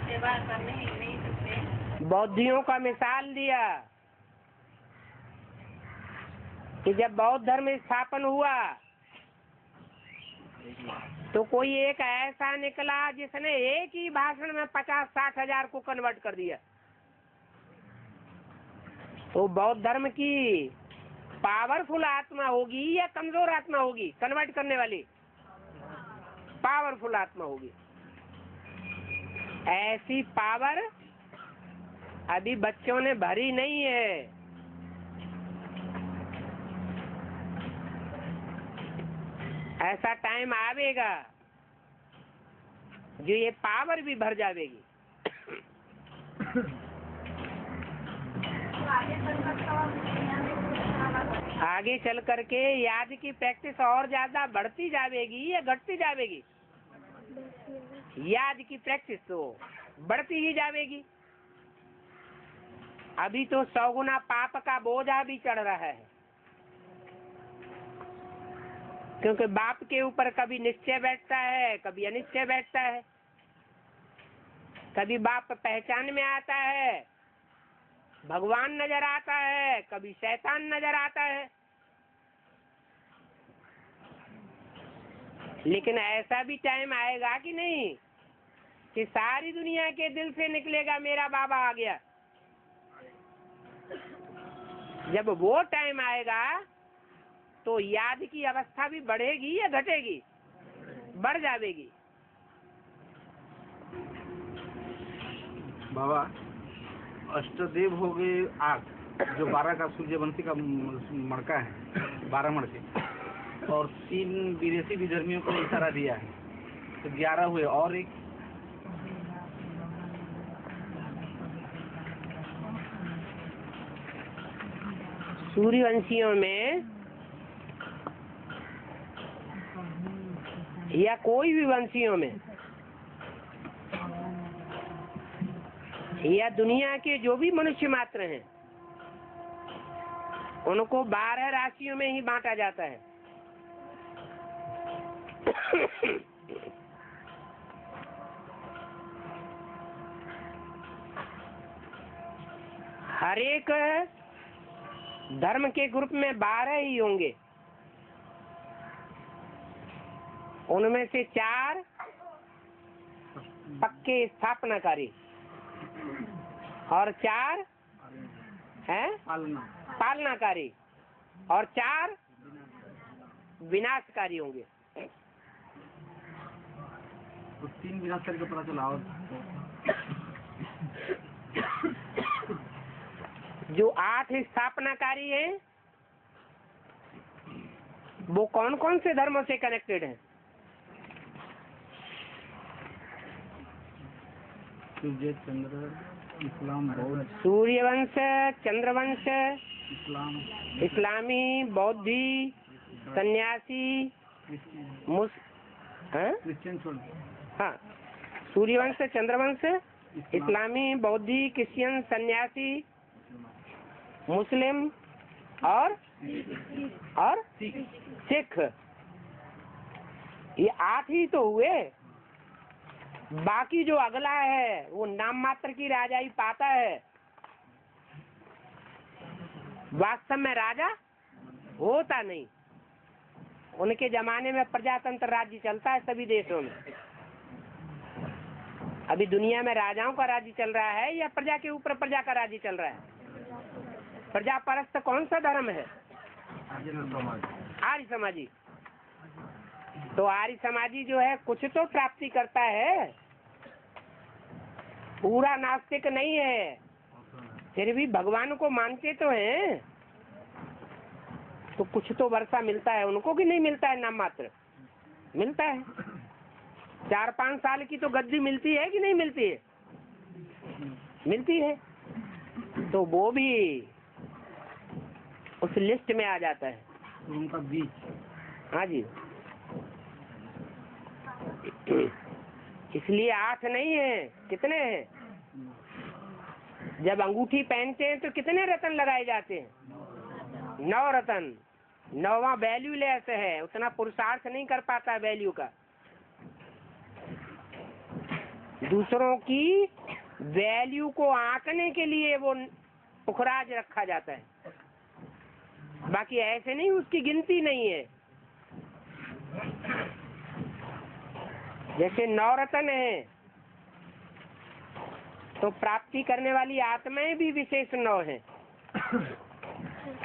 सेवा करने ही नहीं सकते। बौद्धियों का मिसाल दिया कि जब बौद्ध धर्म स्थापन हुआ तो कोई एक ऐसा निकला जिसने एक ही भाषण में 50-60 हजार को कन्वर्ट कर दिया। तो बौद्ध धर्म की पावरफुल आत्मा होगी या कमजोर आत्मा होगी? कन्वर्ट करने वाली पावरफुल आत्मा होगी। ऐसी पावर अभी बच्चों ने भरी नहीं है। ऐसा टाइम आवेगा जो ये पावर भी भर जाएगी। आगे चल करके याद की प्रैक्टिस और ज्यादा बढ़ती जाएगी या घटती जाएगी? याद की प्रैक्टिस तो बढ़ती ही जाएगी। अभी तो 100 गुना पाप का बोझा भी चढ़ रहा है, क्योंकि बाप के ऊपर कभी निश्चय बैठता है, कभी अनिश्चय बैठता है। कभी बाप पहचान में आता है, भगवान नजर आता है, कभी शैतान नजर आता है। लेकिन ऐसा भी टाइम आएगा कि नहीं कि सारी दुनिया के दिल से निकलेगा मेरा बाबा आ गया। जब वो टाइम आएगा तो याद की अवस्था भी बढ़ेगी या घटेगी? बढ़ जाएगी। बाबा अष्टदेव हो गए 8, जो 12 का सूर्यवंशी का मड़का है, 12 मड़के, और 3 विदेशी विधर्मियों को इशारा दिया है, तो 11 हुए। और एक सूर्यवंशियों में या कोई भी वंशियों में या दुनिया के जो भी मनुष्य मात्र हैं, उनको 12 राशियों में ही बांटा जाता है। हर एक धर्म के ग्रुप में 12 ही होंगे। उनमें से 4 पक्के स्थापनाकारी और 4 हैं पालनाकारी और 4 विनाशकारी होंगे। तो 3 विनाशकारी का पता चला। और जो 8 स्थापनाकारी हैं वो कौन कौन से धर्मों से कनेक्टेड हैं? सूर्य, चंद्र, इस्लाम, बौद्ध, सूर्यवंश, चंद्रवंश, इस्लाम, इस्लामी, बौद्धि, सन्यासी, क्रिश्चियन छोड़। हाँ, सूर्यवंश, चंद्रवंश, इस्लामी, बौद्धि, क्रिश्चियन, सन्यासी, मुस्लिम और सिख। ये 8 ही तो हुए। बाकी जो अगला है वो नाम मात्र की राजाई पाता है, वास्तव में राजा होता नहीं। उनके जमाने में प्रजातंत्र राज्य चलता है सभी देशों में। अभी दुनिया में राजाओं का राज्य चल रहा है या प्रजा के ऊपर प्रजा का राज्य चल रहा है? प्रजा परस्त कौन सा धर्म है? आर्य समाजी। तो आर्य समाजी जो है कुछ तो प्राप्ति करता है, पूरा नास्तिक नहीं है, फिर भी भगवान को मानते तो हैं, तो कुछ तो वर्षा मिलता है उनको कि नहीं मिलता है? नाम मात्र मिलता है। 4-5 साल की तो गद्दी मिलती है कि नहीं मिलती है? मिलती है। तो वो भी उस लिस्ट में आ जाता है। उनका बीज। हाँ जी। इसलिए 8 नहीं है, कितने हैं? जब अंगूठी पहनते हैं तो कितने रतन लगाए जाते हैं? 9 रतन। 9वां वैल्यू लेस है, उतना पुरुषार्थ नहीं कर पाता वैल्यू का। दूसरों की वैल्यू को आंकने के लिए वो पुखराज रखा जाता है, बाकी ऐसे नहीं उसकी गिनती नहीं है। जैसे 9 रतन है तो प्राप्ति करने वाली आत्माएं भी विशेष 9 है,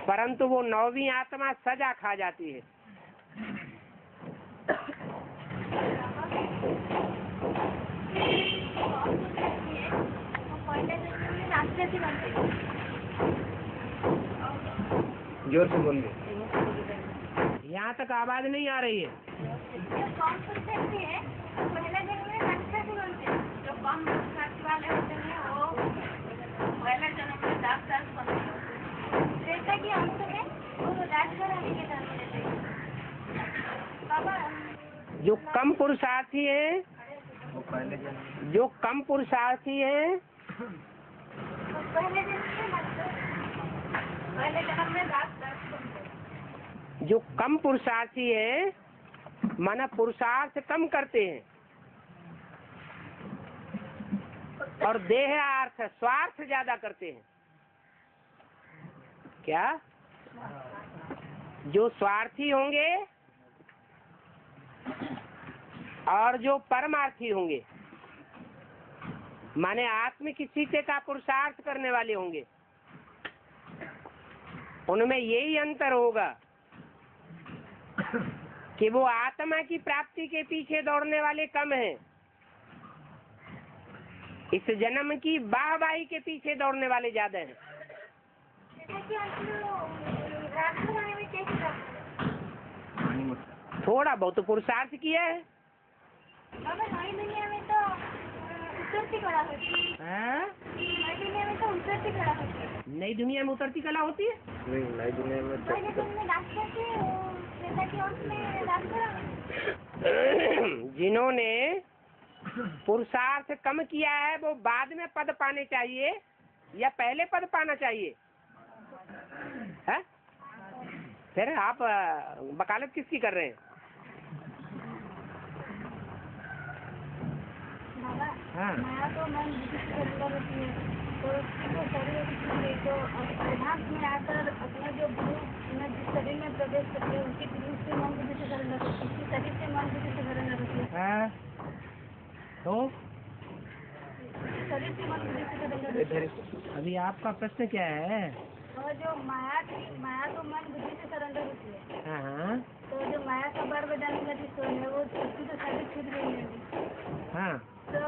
परंतु वो 9वीं आत्मा सजा खा जाती है। जोर से बोलिए। यहाँ तक आवाज नहीं आ रही है। जो कम पुरुषार्थी है पहले जन्म में राक्षसी बनते हैं, जो कम पुरुषार्थी वाले होते हैं वो पहले जन्म में दास बनते हैं। जैसा कि अंत में वो राजघराने के जन्म लेते हैं। बाबा जो कम पुरुषार्थी है, वो पहले जन्म जो कम पुरुषार्थी है पहले जन्म में दास बनते हैं। जो कम पुरुषार्थी है माना पुरुषार्थ कम करते हैं और देहार्थ स्वार्थ ज्यादा करते हैं। क्या? जो स्वार्थी होंगे और जो परमार्थी होंगे, माने आत्मिक स्थिति का पुरुषार्थ करने वाले होंगे, उनमें यही अंतर होगा कि वो आत्मा की प्राप्ति के पीछे दौड़ने वाले कम हैं, इस जन्म की वाहवाही के पीछे दौड़ने वाले ज्यादा हैं। थोड़ा बहुत पुरुषार्थ किया है। नई दुनिया में तो उतरती कला होती है। नई दुनिया में तो उतरती कला होती है। नई दुनिया में उतरती कला होती है। नहीं, नई दुनिया में पहले जन्म में राक्षस थे, श्वेता के वंश में राक्षस। जिन्होंने पुरुषार्थ कम किया है वो बाद में पद पाने चाहिए या पहले पद पाना चाहिए? है? फिर आप वकालत किसकी कर रहे हैं? हाँ। माया तो मन बुद्धि से अंदर होती है, तो उसकी जो शरीर होती है तो अध्यात्म में आकर अपना जो गुरु जिस शरीर में प्रवेश करते हैं उसी गुरु से मन बुद्धि से सरेंडर होती है, उसी शरीर से मन बुद्धि से सरेंडर होती है। हाँ। तो शरीर से मन बुद्धि से सरेंडर होती है। अभी आपका प्रश्न क्या है? और जो माया तो मन बुद्धि से सरेंडर होती है। हाँ। तो जो माया का बार बजाने वाली सोल है वो उसकी तो शरीर छूट गई है, हाँ। तो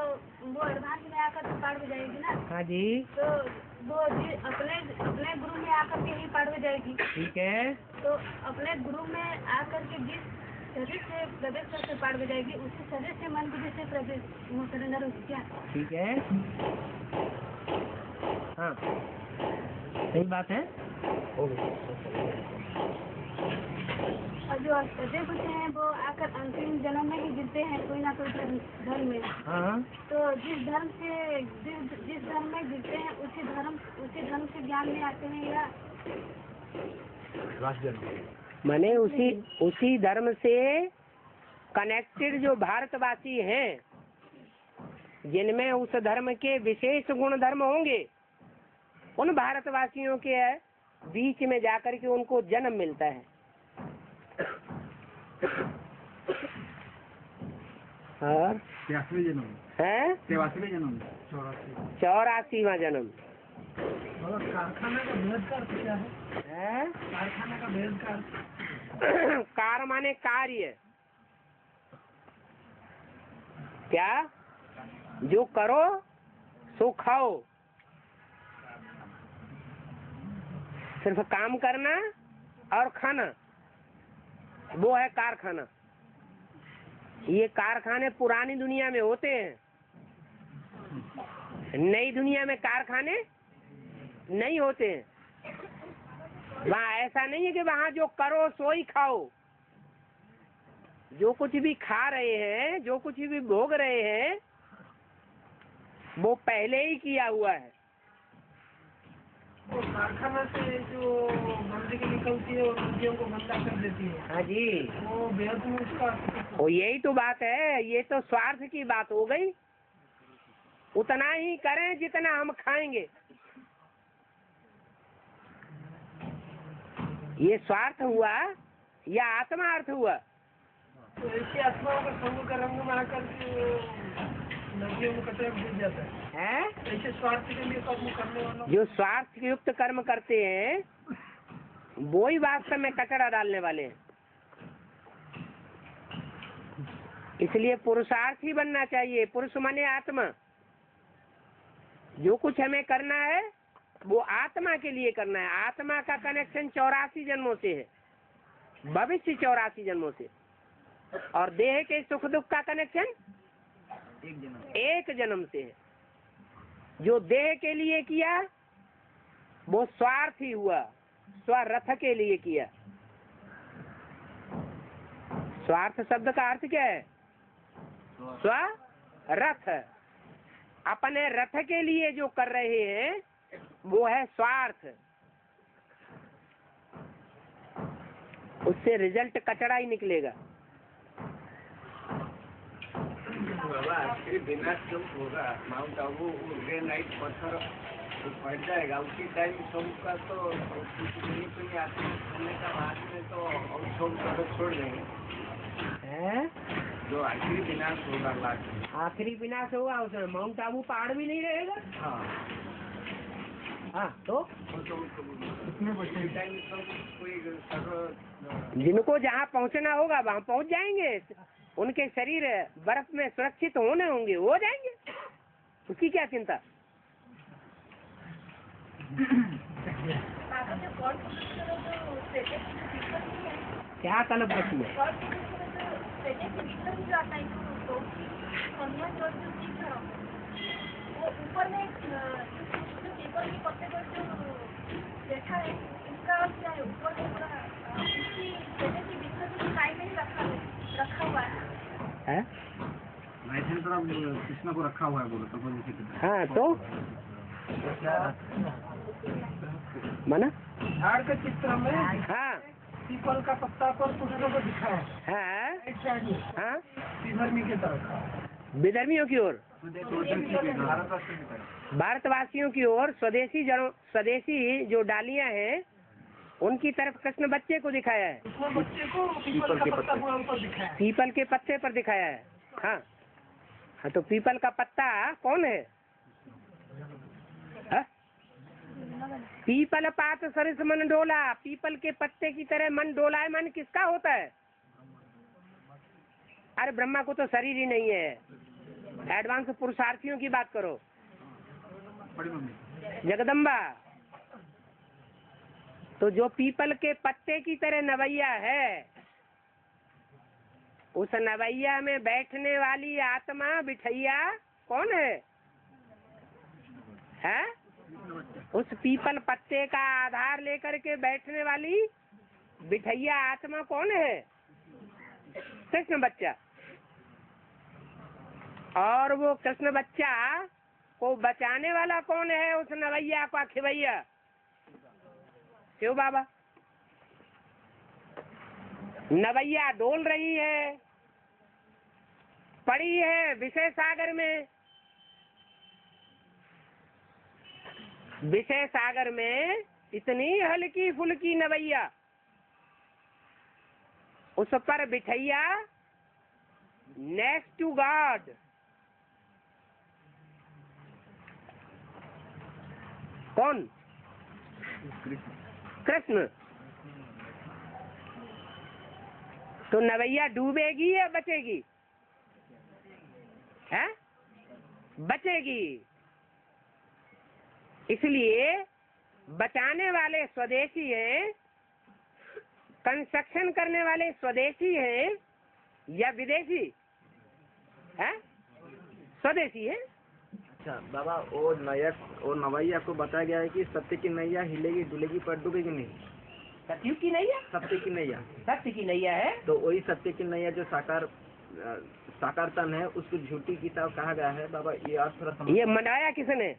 वो अर्धांत में आकर तो पार हो जाएगी ना। हाँ जी। तो वो अपने गुरु में आकर के ही पार हो जाएगी। ठीक है। तो अपने गुरु में आकर के जिस शरीर से प्रवेश करके पार हो जाएगी उसी शरीर से मन बुद्धि से प्रवेश वो सरेंडर होगी क्या? ठीक है। हाँ, सही बात है। और जो अष्टदेव होते हैं वो आकर अंतिम जन्म में ही गिरते हैं कोई ना कोई धर्म में। हाँ। तो जिस धर्म में गिरते हैं उसी धर्म से ज्ञान में आते हैं या माने उसी धर्म से कनेक्टेड जो भारतवासी हैं जिनमें उस धर्म के विशेष गुण धर्म होंगे, उन भारतवासियों के बीच में जाकर के उनको जन्म मिलता है। और 83वां जन्म है 83वां जन्म 84वां जन्म। कारखाना का भेद का अर्थ क्या है? कारखाना का भेद का अर्थ कार माने कार्य। क्या? जो करो सो खाओ। सिर्फ काम करना और खाना, वो है कारखाना। ये कारखाने पुरानी दुनिया में होते हैं, नई दुनिया में कारखाने नहीं होते हैं। वहाँ ऐसा नहीं है कि वहाँ जो करो सो ही खाओ। जो कुछ भी खा रहे हैं, जो कुछ भी भोग रहे हैं, वो पहले ही किया हुआ है। वो कारखाना से जो गंदगी निकलती है और नदियों को गंदा कर देती है। हाँ जी, वो बेहद में उसका वो यही तो बात है। ये तो स्वार्थ की बात हो गई। उतना ही करें जितना हम खाएंगे। ये स्वार्थ हुआ या आत्मा अर्थ हुआ? तो ऐसी आत्माओं का संग का रंग में आकर के नदियों में कचरा गिर जाता है। ऐसे स्वार्थ के लिए कर्म करने वालों जो स्वार्थ युक्त कर्म करते हैं वो ही वास्तव में कचरा डालने वाले हैं। इसलिए पुरुषार्थ ही बनना चाहिए। पुरुष माने आत्मा। जो कुछ हमें करना है वो आत्मा के लिए करना है। आत्मा का कनेक्शन 84 जन्मों से है, भविष्य 84 जन्मों से। और देह के सुख दुख का कनेक्शन एक जन्म से है। जो देह के लिए किया वो स्वार्थ ही हुआ, स्वरथ के लिए किया। स्वार्थ शब्द का अर्थ क्या है? स्वरथ। अपने रथ के लिए जो कर रहे हैं वो है स्वार्थ। उससे रिजल्ट कचरा ही निकलेगा। विनाश जब होगा, माउंट आबू ग्रेनाइट पत्थर फट जाएगा, उसी टाइम सबका तो कहीं आते करने का बाद में तो और छोड़ देंगे। जो आखिरी विनाश होगा, लास्ट आखिरी विनाश होगा उसमें माउंट आबू पहाड़ भी नहीं रहेगा। हाँ तो जिनको जहाँ पहुँचना होगा वहाँ पहुँच जाएंगे। उनके शरीर बर्फ में सुरक्षित होने होंगे, हो जाएंगे। उसकी क्या चिंता? क्या तलब बची है? ऊपर में पेपर के पत्ते पर जो देखा है, इसका क्या है? ऊपर में पूरा में ही रखा हुआ है। कृष्ण को रखा हुआ है, बोलो तो। हाँ तो माना झाड़ के चित्र में हाँ पीपल का पत्ता पर कृष्ण को दिखा है। हाँ हाँ विधर्मी की तरफ, विधर्मियों की ओर, भारतवासियों की ओर, स्वदेशी जो डालियां हैं उनकी तरफ कृष्ण बच्चे को दिखाया है। उसमें बच्चे को पीपल का पत्ता पर दिखाया है। पीपल के पत्ते पर दिखाया है। हाँ हाँ तो पीपल का पत्ता कौन है? हा? पीपल पात सरिस मन डोला। पीपल के पत्ते की तरह मन डोला है। मन किसका होता है? अरे ब्रह्मा को तो शरीर ही नहीं है। एडवांस पुरुषार्थियों की बात करो। जगदम्बा तो जो पीपल के पत्ते की तरह नवैया है, उस नवैया में बैठने वाली आत्मा बिठैया कौन है? है? उस पीपल पत्ते का आधार लेकर के बैठने वाली बिठैया आत्मा कौन है? कृष्ण बच्चा। और वो कृष्ण बच्चा को बचाने वाला कौन है? उस नवैया का खिवैया शिव बाबा। नवैया डोल रही है, पड़ी है विषय सागर में। विषय सागर में इतनी हल्की फुल्की नवैया, उस पर बिठैया नेक्स्ट टू गॉड। कौन? कृष्ण। तो नवैया डूबेगी या बचेगी? है? बचेगी। इसलिए बचाने वाले स्वदेशी हैं, कंस्ट्रक्शन करने वाले स्वदेशी हैं या विदेशी? है, स्वदेशी है। अच्छा बाबा, वो नवैया को बताया गया है कि सत्य की नैया हिलेगी डुलेगी पर डूबेगी नहीं। सत्य की नैया, सत्य की नैया, सत्य की नैया है। तो वही सत्य की नैया जो साकार तन है उसको झूठी किताब कहा गया है बाबा। ये आप थोड़ा समझ। ये बनाया किसने?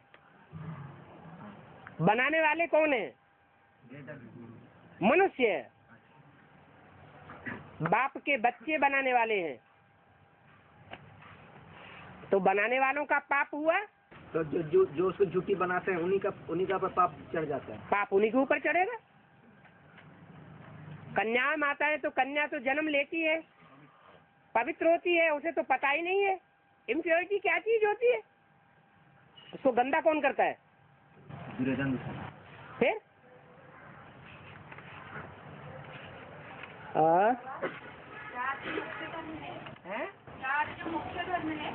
बनाने वाले कौन है? मनुष्य। बाप के बच्चे बनाने वाले हैं, तो बनाने वालों का पाप हुआ। तो जो उसको झूठी बनाते हैं उन्हीं का पाप चढ़ जाता है। पाप उन्हीं के ऊपर चढ़ेगा। कन्या माता है तो कन्या तो जन्म लेती है, पवित्र होती है, उसे तो पता ही नहीं है इम्प्योरिटी क्या चीज होती है। उसको गंदा कौन करता है? फिर चार जो मुख्य धर्म है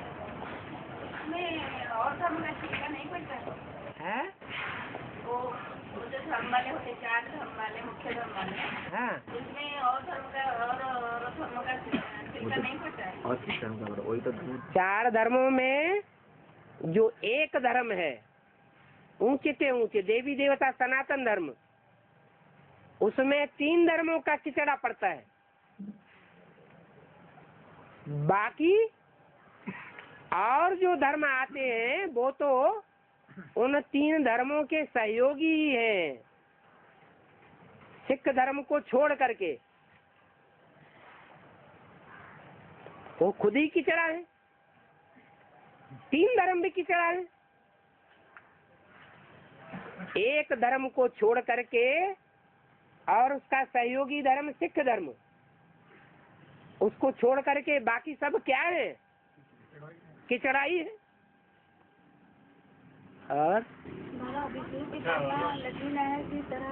उसमें और धर्म का टीका नहीं पड़ता है? वो जो धर्म वाले होते, चार धर्म वाले, मुख्य धर्म वाले, हाँ, इसमें और धर्म का टीका नहीं पड़ता है। और किस धर्म का? वही तो चार धर्मों में जो एक धर्म है, ऊंचे से ऊंचे देवी देवता सनातन धर्म, उसमें 3 धर्मों का किचड़ा पड़ता है। बाकी और जो धर्म आते हैं वो तो उन 3 धर्मों के सहयोगी ही हैं। सिख धर्म को छोड़ करके वो खुद ही किचड़ा है। 3 धर्म भी किचड़ा है। एक धर्म को छोड़ करके और उसका सहयोगी धर्म सिख धर्म, उसको छोड़ करके बाकी सब क्या है? किचड़ाई है। और विष्णु की पालना लक्ष्मी नारायण की तरह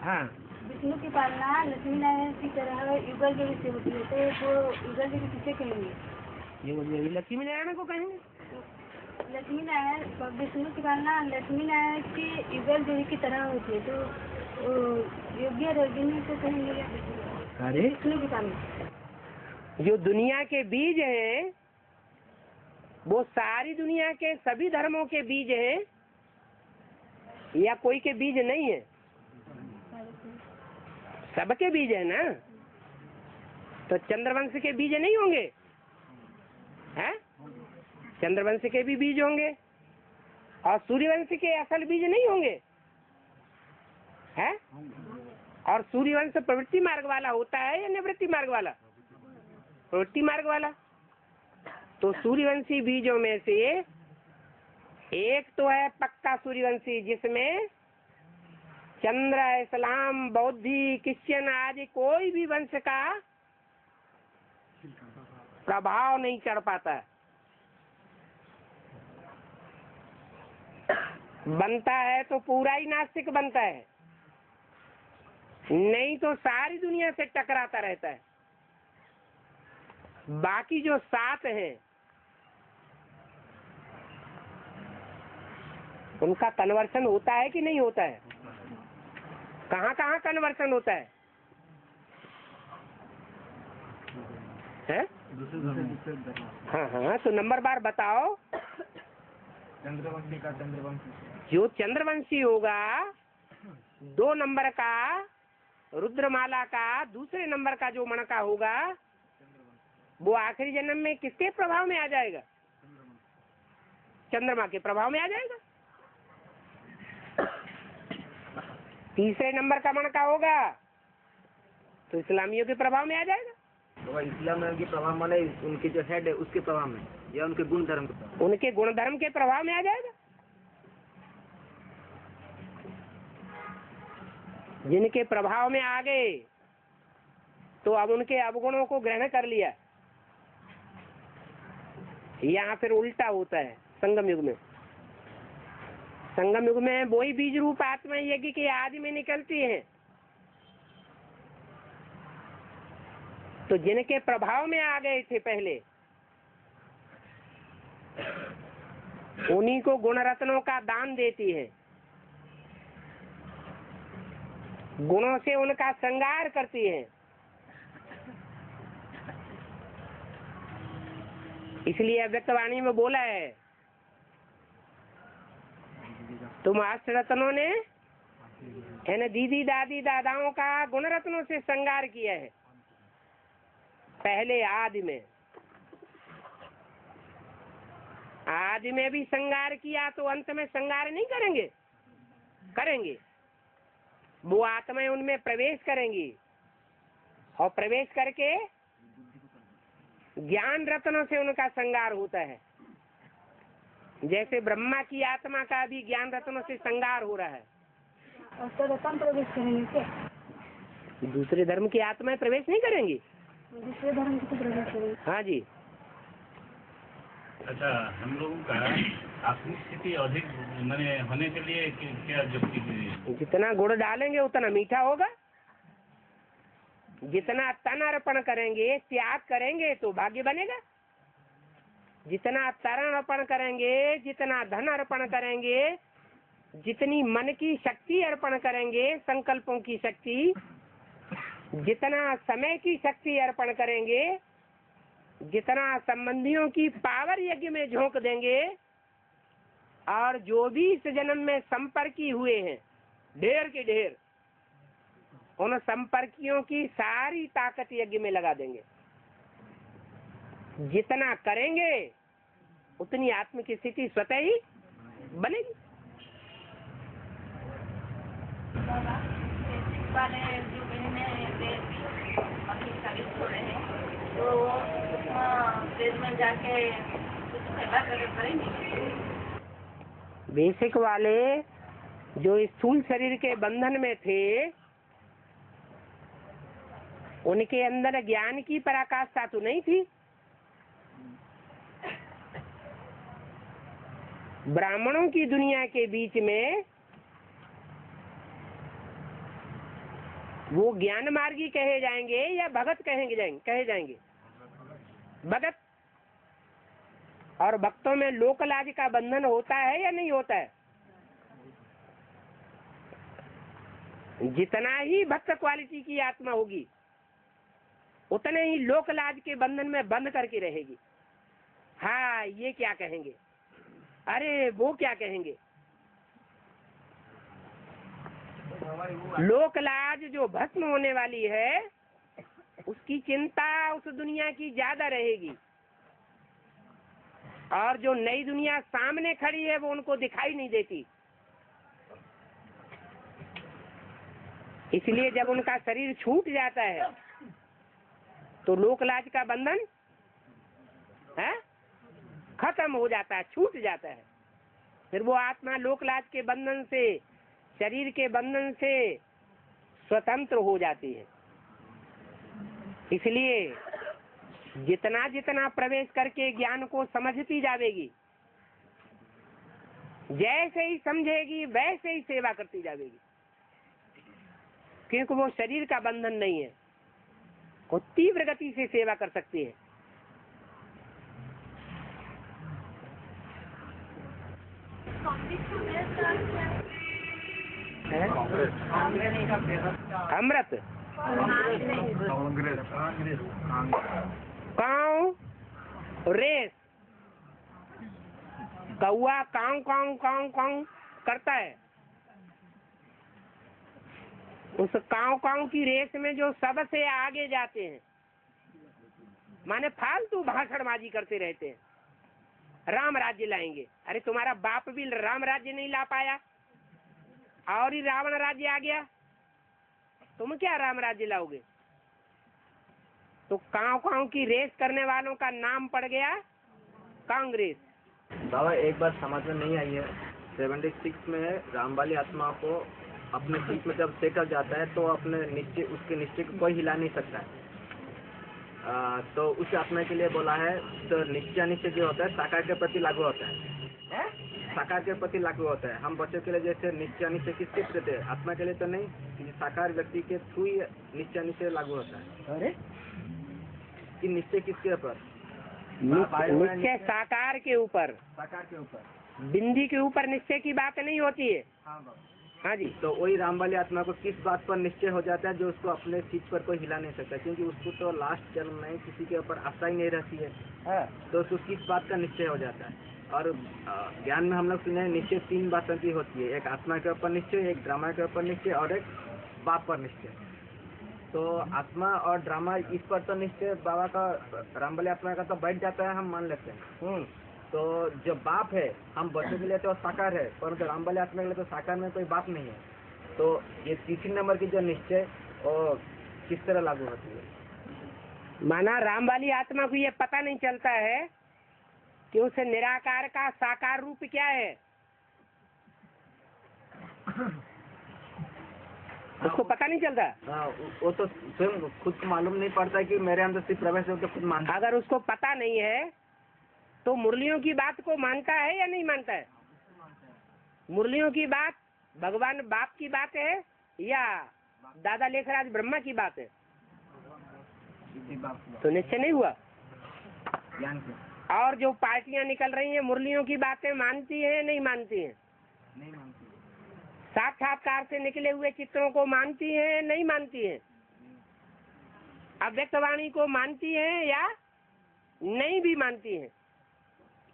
हाँ, विष्णु की पालना लक्ष्मी नारायण की तरह युगल देवी से होती है, तो वो युगल देवी किसे कहेंगे? ये लक्ष्मी नारायण को कहेंगे। लक्ष्मी नारायण, विष्णु की पालना लक्ष्मी नारायण की युगल देवी की तरह होती है, तो योग्य रोगिणी को कहेंगे। अरे विष्णु की पालना जो दुनिया के बीज हैं वो सारी दुनिया के सभी धर्मों के बीज हैं या कोई के बीज नहीं है? सबके बीज है ना। तो चंद्रवंश के बीज नहीं होंगे? हैं? चंद्रवंश के भी बीज होंगे और सूर्यवंश के असल बीज नहीं होंगे? हैं? और सूर्यवंश प्रवृत्ति मार्ग वाला होता है या निवृत्ति मार्ग वाला? प्रवृत्ति मार्ग वाला। तो सूर्यवंशी बीजों में से एक तो है पक्का सूर्यवंशी, जिसमें चंद्र, इस्लाम, बौद्धि, क्रिश्चियन आदि कोई भी वंश का प्रभाव नहीं चढ़ पाता है। बनता है तो पूरा ही नास्तिक बनता है, नहीं तो सारी दुनिया से टकराता रहता है। बाकी जो 7 हैं उनका कन्वर्सन होता है कि नहीं होता है? कहाँ कहाँ कन्वर्सन होता है? हैं? हाँ हाँ, तो नंबर बार बताओ। चंद्रवंशी का चंद्रवंशी, जो चंद्रवंशी होगा 2 नंबर का, रुद्रमाला का दूसरे नंबर का जो मणका होगा वो आखिरी जन्म में किसके प्रभाव में आ जाएगा? चंद्रमा के प्रभाव में आ जाएगा। तीसरे नंबर का मणका होगा तो इस्लामियों के प्रभाव में आ जाएगा। तो इस्लाम में उनके प्रभाव माने उनके जो हेड है उसके प्रभाव में या उनके गुण धर्म के प्रभाव? उनके गुण धर्म के प्रभाव में आ जाएगा। जिनके प्रभाव में आ गए तो अब उनके अवगुणों को ग्रहण कर लिया। यहाँ फिर उल्टा होता है संगम युग में। संगम युग में वही बीज रूप आत्मा यज्ञ के आदि में निकलती है, तो जिनके प्रभाव में आ गए थे पहले उन्हीं को गुण रत्नों का दान देती है, गुणों से उनका श्रृंगार करती है। इसलिए अव्यक्तवाणी में बोला है, तुम अष्टरत्नों ने यानी दीदी दादी दादाओं का गुण रत्नों से श्रृंगार किया है पहले आदि में। आदि में भी श्रृंगार किया तो अंत में श्रृंगार नहीं करेंगे? करेंगे। वो आत्माएं उनमें प्रवेश करेंगी और प्रवेश करके ज्ञान रत्नों से उनका श्रृंगार होता है। जैसे ब्रह्मा की आत्मा का भी ज्ञान रत्नों से श्रृंगार हो रहा है। प्रवेश करेंगे क्या? दूसरे धर्म की आत्माएं प्रवेश नहीं करेंगी? दूसरे धर्म की प्रवेश करेंगे। हाँ जी। अच्छा, हम लोगों का आत्मिक स्थिति अधिक मैंने होने के लिए क्या युक्ति की? जितना गुड़ डालेंगे उतना मीठा होगा। जितना तन अर्पण करेंगे, त्याग करेंगे तो भाग्य बनेगा। जितना तरण अर्पण करेंगे, जितना धन अर्पण करेंगे, जितनी मन की शक्ति अर्पण करेंगे, संकल्पों की शक्ति, जितना समय की शक्ति अर्पण करेंगे, जितना संबंधियों की पावर यज्ञ में झोंक देंगे, और जो भी इस जन्म में संपर्की हुए हैं ढेर के ढेर, उन संपर्कियों की सारी ताकत यज्ञ में लगा देंगे। जितना करेंगे उतनी आत्म की स्थिति स्वतः ही बनेगी। वाले जो बहने अपनी सर्विस छोड़े हैं तो देश में जाके कुछ सेवा करेंगे। बेसिक वाले जो स्थूल शरीर के बंधन में थे, उनके अंदर ज्ञान की पराकाष्ठा तो नहीं थी। ब्राह्मणों की दुनिया के बीच में वो ज्ञान मार्गी कहे जाएंगे या भगत कहे जाएंगे? भगत। और भक्तों में लोकलाज का बंधन होता है या नहीं होता है? जितना ही भक्त क्वालिटी की आत्मा होगी उतने ही लोकलाज के बंधन में बंद करके रहेगी। हाँ, ये क्या कहेंगे, अरे वो क्या कहेंगे। लोकलाज जो भस्म होने वाली है उसकी चिंता उस दुनिया की ज्यादा रहेगी, और जो नई दुनिया सामने खड़ी है वो उनको दिखाई नहीं देती। इसलिए जब उनका शरीर छूट जाता है तो लोकलाज का बंधन है खत्म हो जाता है, छूट जाता है। फिर वो आत्मा लोकलाज के बंधन से, शरीर के बंधन से स्वतंत्र हो जाती है। इसलिए जितना जितना प्रवेश करके ज्ञान को समझती जाएगी, जैसे ही समझेगी वैसे ही सेवा करती जाएगी, क्योंकि वो शरीर का बंधन नहीं है, वो तीव्र गति से सेवा कर सकती है। अमृत काऊ रेस, कौआ काऊ काऊ काऊ काऊ करता है, उस काऊ काऊ की रेस में जो सबसे आगे जाते हैं, माने फालतू भाषणबाजी करते रहते हैं, राम राज्य लाएंगे। अरे तुम्हारा बाप भी राम राज्य नहीं ला पाया और ही रावण राज्य आ गया, तुम क्या राम राज्य लाओगे? तो काऊ काऊ की रेस करने वालों का नाम पड़ गया कांग्रेस। बाबा एक बात समझ में नहीं आई है, 76 में राम वाली आत्मा को अपने सीट में जब सेटल जाता है तो अपने निश्चय, उसके निश्चय को कोई हिला नहीं सकता है। तो उस आत्मा के लिए बोला है, तो निश्चय जो होता है साकार के प्रति लागू होता है, साकार के प्रति लागू होता है। हम बच्चों के लिए जैसे निश्चय किसके प्रति, आत्मा के लिए तो नहीं, साकार व्यक्ति के थ्रू ही निश्चय लागू होता है। अरे कि निश्चय किसके ऊपर? निश्चय साकार के ऊपर, साकार के ऊपर, बिंदी के ऊपर निश्चय की बात नहीं होती है। हाँ हाँ जी। तो वही राम वाली आत्मा को किस बात पर निश्चय हो जाता है जो उसको अपने सीट पर कोई हिला नहीं सकता, क्योंकि उसको तो लास्ट जन्म में किसी के ऊपर आशा ही नहीं रहती है। हाँ। तो उसको किस बात का निश्चय हो जाता है। और ज्ञान में हम लोग सुने निश्चय 3 बातों की होती है, एक आत्मा के ऊपर निश्चय, एक ड्रामा के ऊपर निश्चय और एक बाप पर निश्चय। तो आत्मा और ड्रामा इस पर तो निश्चय बाबा का, राम वाली आत्मा का तो बैठ जाता है, हम मान लेते हैं। तो जो बाप है हम बच्चों के लिए तो साकार है, परंतु राम वाली आत्मा के लिए तो साकार में कोई बाप नहीं है। तो ये तीसरी नंबर की जो निश्चय और किस तरह लागू होती है? माना राम वाली आत्मा को ये पता नहीं चलता है कि उस निराकार का साकार रूप क्या है, उसको पता नहीं चलता। हाँ, वो तो स्वयं खुद को मालूम नहीं पड़ता कि मेरे अंदर सिर्फ प्रवेश हो, तो खुद मानता। अगर उसको पता नहीं है तो मुरलियों की बात को मानता है या नहीं मानता है? मुरलियों की बात भगवान बाप की बात है या दादा लेखराज ब्रह्मा की बात है? तो निश्चय नहीं हुआ। ज्ञान से और जो पार्टियां निकल रही हैं मुरलियों की बातें मानती हैं नहीं मानती हैं? नहीं मानती। साक्षात्कार से निकले हुए चित्रों को मानती हैं नहीं मानती हैं? अव्यक्त वाणी को मानती हैं या नहीं भी मानती हैं?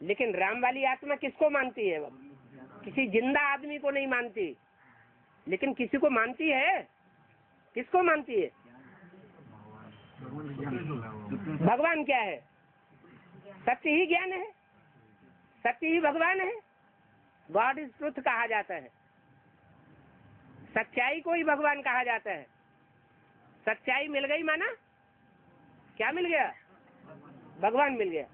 लेकिन राम वाली आत्मा किसको मानती है? किसी जिंदा आदमी को नहीं मानती, लेकिन किसी को मानती है। किसको मानती है? भगवान क्या है? सत्य ही ज्ञान है, सत्य ही भगवान है। गॉड इज ट्रुथ कहा जाता है, सच्चाई को ही भगवान कहा जाता है। सच्चाई मिल गई माना क्या मिल गया? भगवान मिल गया।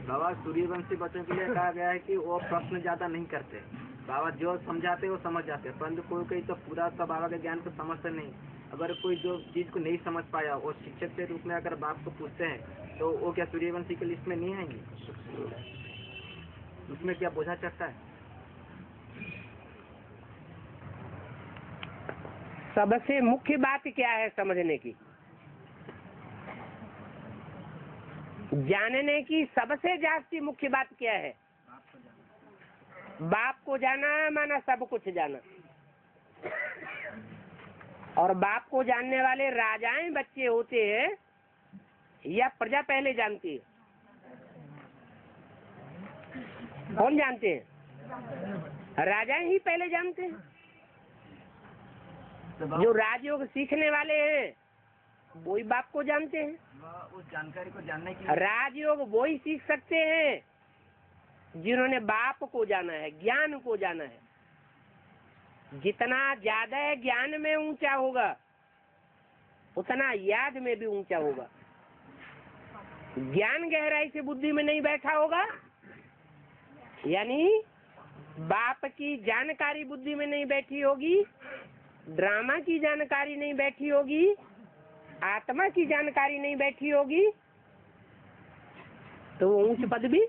बाबा सूर्यवंशी बच्चों के लिए कहा गया है कि वो प्रश्न ज्यादा नहीं करते, बाबा जो समझाते वो समझ जाते हैं, परंतु कोई तो पूरा तो बाबा के ज्ञान को समझते नहीं। अगर कोई जो चीज को नहीं समझ पाया वो शिक्षक के रूप में अगर बाप को पूछते हैं तो वो क्या सूर्यवंशी की लिस्ट में नहीं आएंगे? उसमें क्या बोझा चढ़ता है? सबसे मुख्य बात क्या है समझने की? जानने की सबसे जास्ती मुख्य बात क्या है? बाप को जाना माना सब कुछ जाना। और बाप को जानने वाले राजाएं बच्चे होते हैं या प्रजा पहले जानती है? कौन जानते हैं? राजाएं ही पहले जानते हैं। जो राजयोग सीखने वाले हैं वही बाप को जानते हैं। उस जानकारी को जानने की राजयोग वही सीख सकते हैं जिन्होंने बाप को जाना है, ज्ञान को जाना है। जितना ज्यादा ज्ञान में ऊंचा होगा उतना याद में भी ऊंचा होगा। ज्ञान गहराई से बुद्धि में नहीं बैठा होगा, यानी बाप की जानकारी बुद्धि में नहीं बैठी होगी, ड्रामा की जानकारी नहीं बैठी होगी, आत्मा की जानकारी नहीं बैठी होगी, तो वो ऊंच पद भी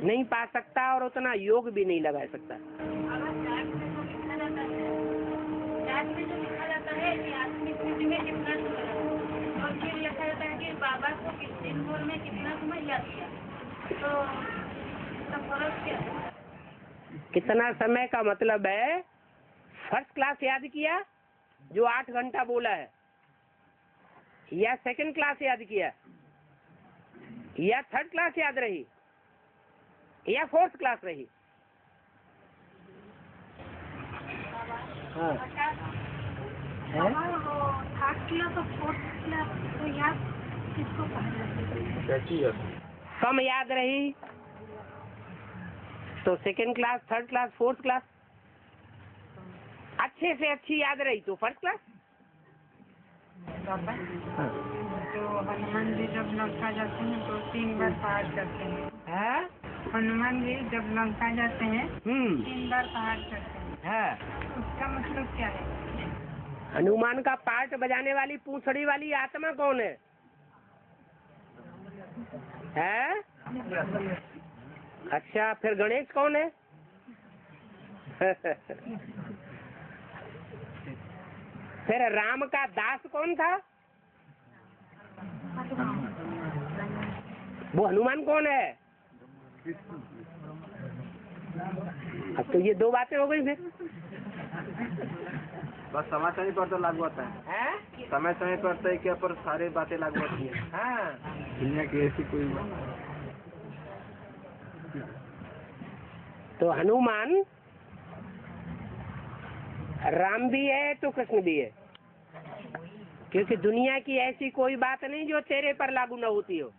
नहीं पा सकता और उतना योग भी नहीं लगा सकता। कि आत्मिक स्थिति में कितना सुधरा, और फिर लिखा जाता है कि बाबा को दिन भर में कितना समय याद किया, तो इसका फर्क क्या है? कितना समय का मतलब है फर्स्ट क्लास याद किया जो 8 घंटा बोला है, या सेकंड क्लास याद किया, या थर्ड क्लास याद रही, या फोर्थ क्लास रही। हाँ। थर्ड क्लास और फोर्थ क्लास तो याद किसको कहा? कम याद रही तो second class, third class, fourth class. अच्छे से अच्छी याद रही तो फर्स्ट क्लास। बाबा तो हनुमान जी जब लंका जाते हैं तो 3 बार पहाड़ चढ़ते हैं। हनुमान जी जब लंका जाते हैं 3 बार पहाड़ चढ़ते हैं, उसका मतलब क्या है? हनुमान का पार्ट बजाने वाली पूंछड़ी वाली आत्मा कौन है? अच्छा, फिर गणेश कौन है? फिर राम का दास कौन था? वो हनुमान कौन है? अब तो ये 2 बातें हो गई फिर। बस समय समय पर तो लागू होता है, समय समय पर तो क्या पर सारी बातें लागू होती है। हाँ, दुनिया की ऐसी कोई बात तो हनुमान राम भी है तो कृष्ण भी है, क्योंकि दुनिया की ऐसी कोई बात नहीं जो तेरे पर लागू न होती हो।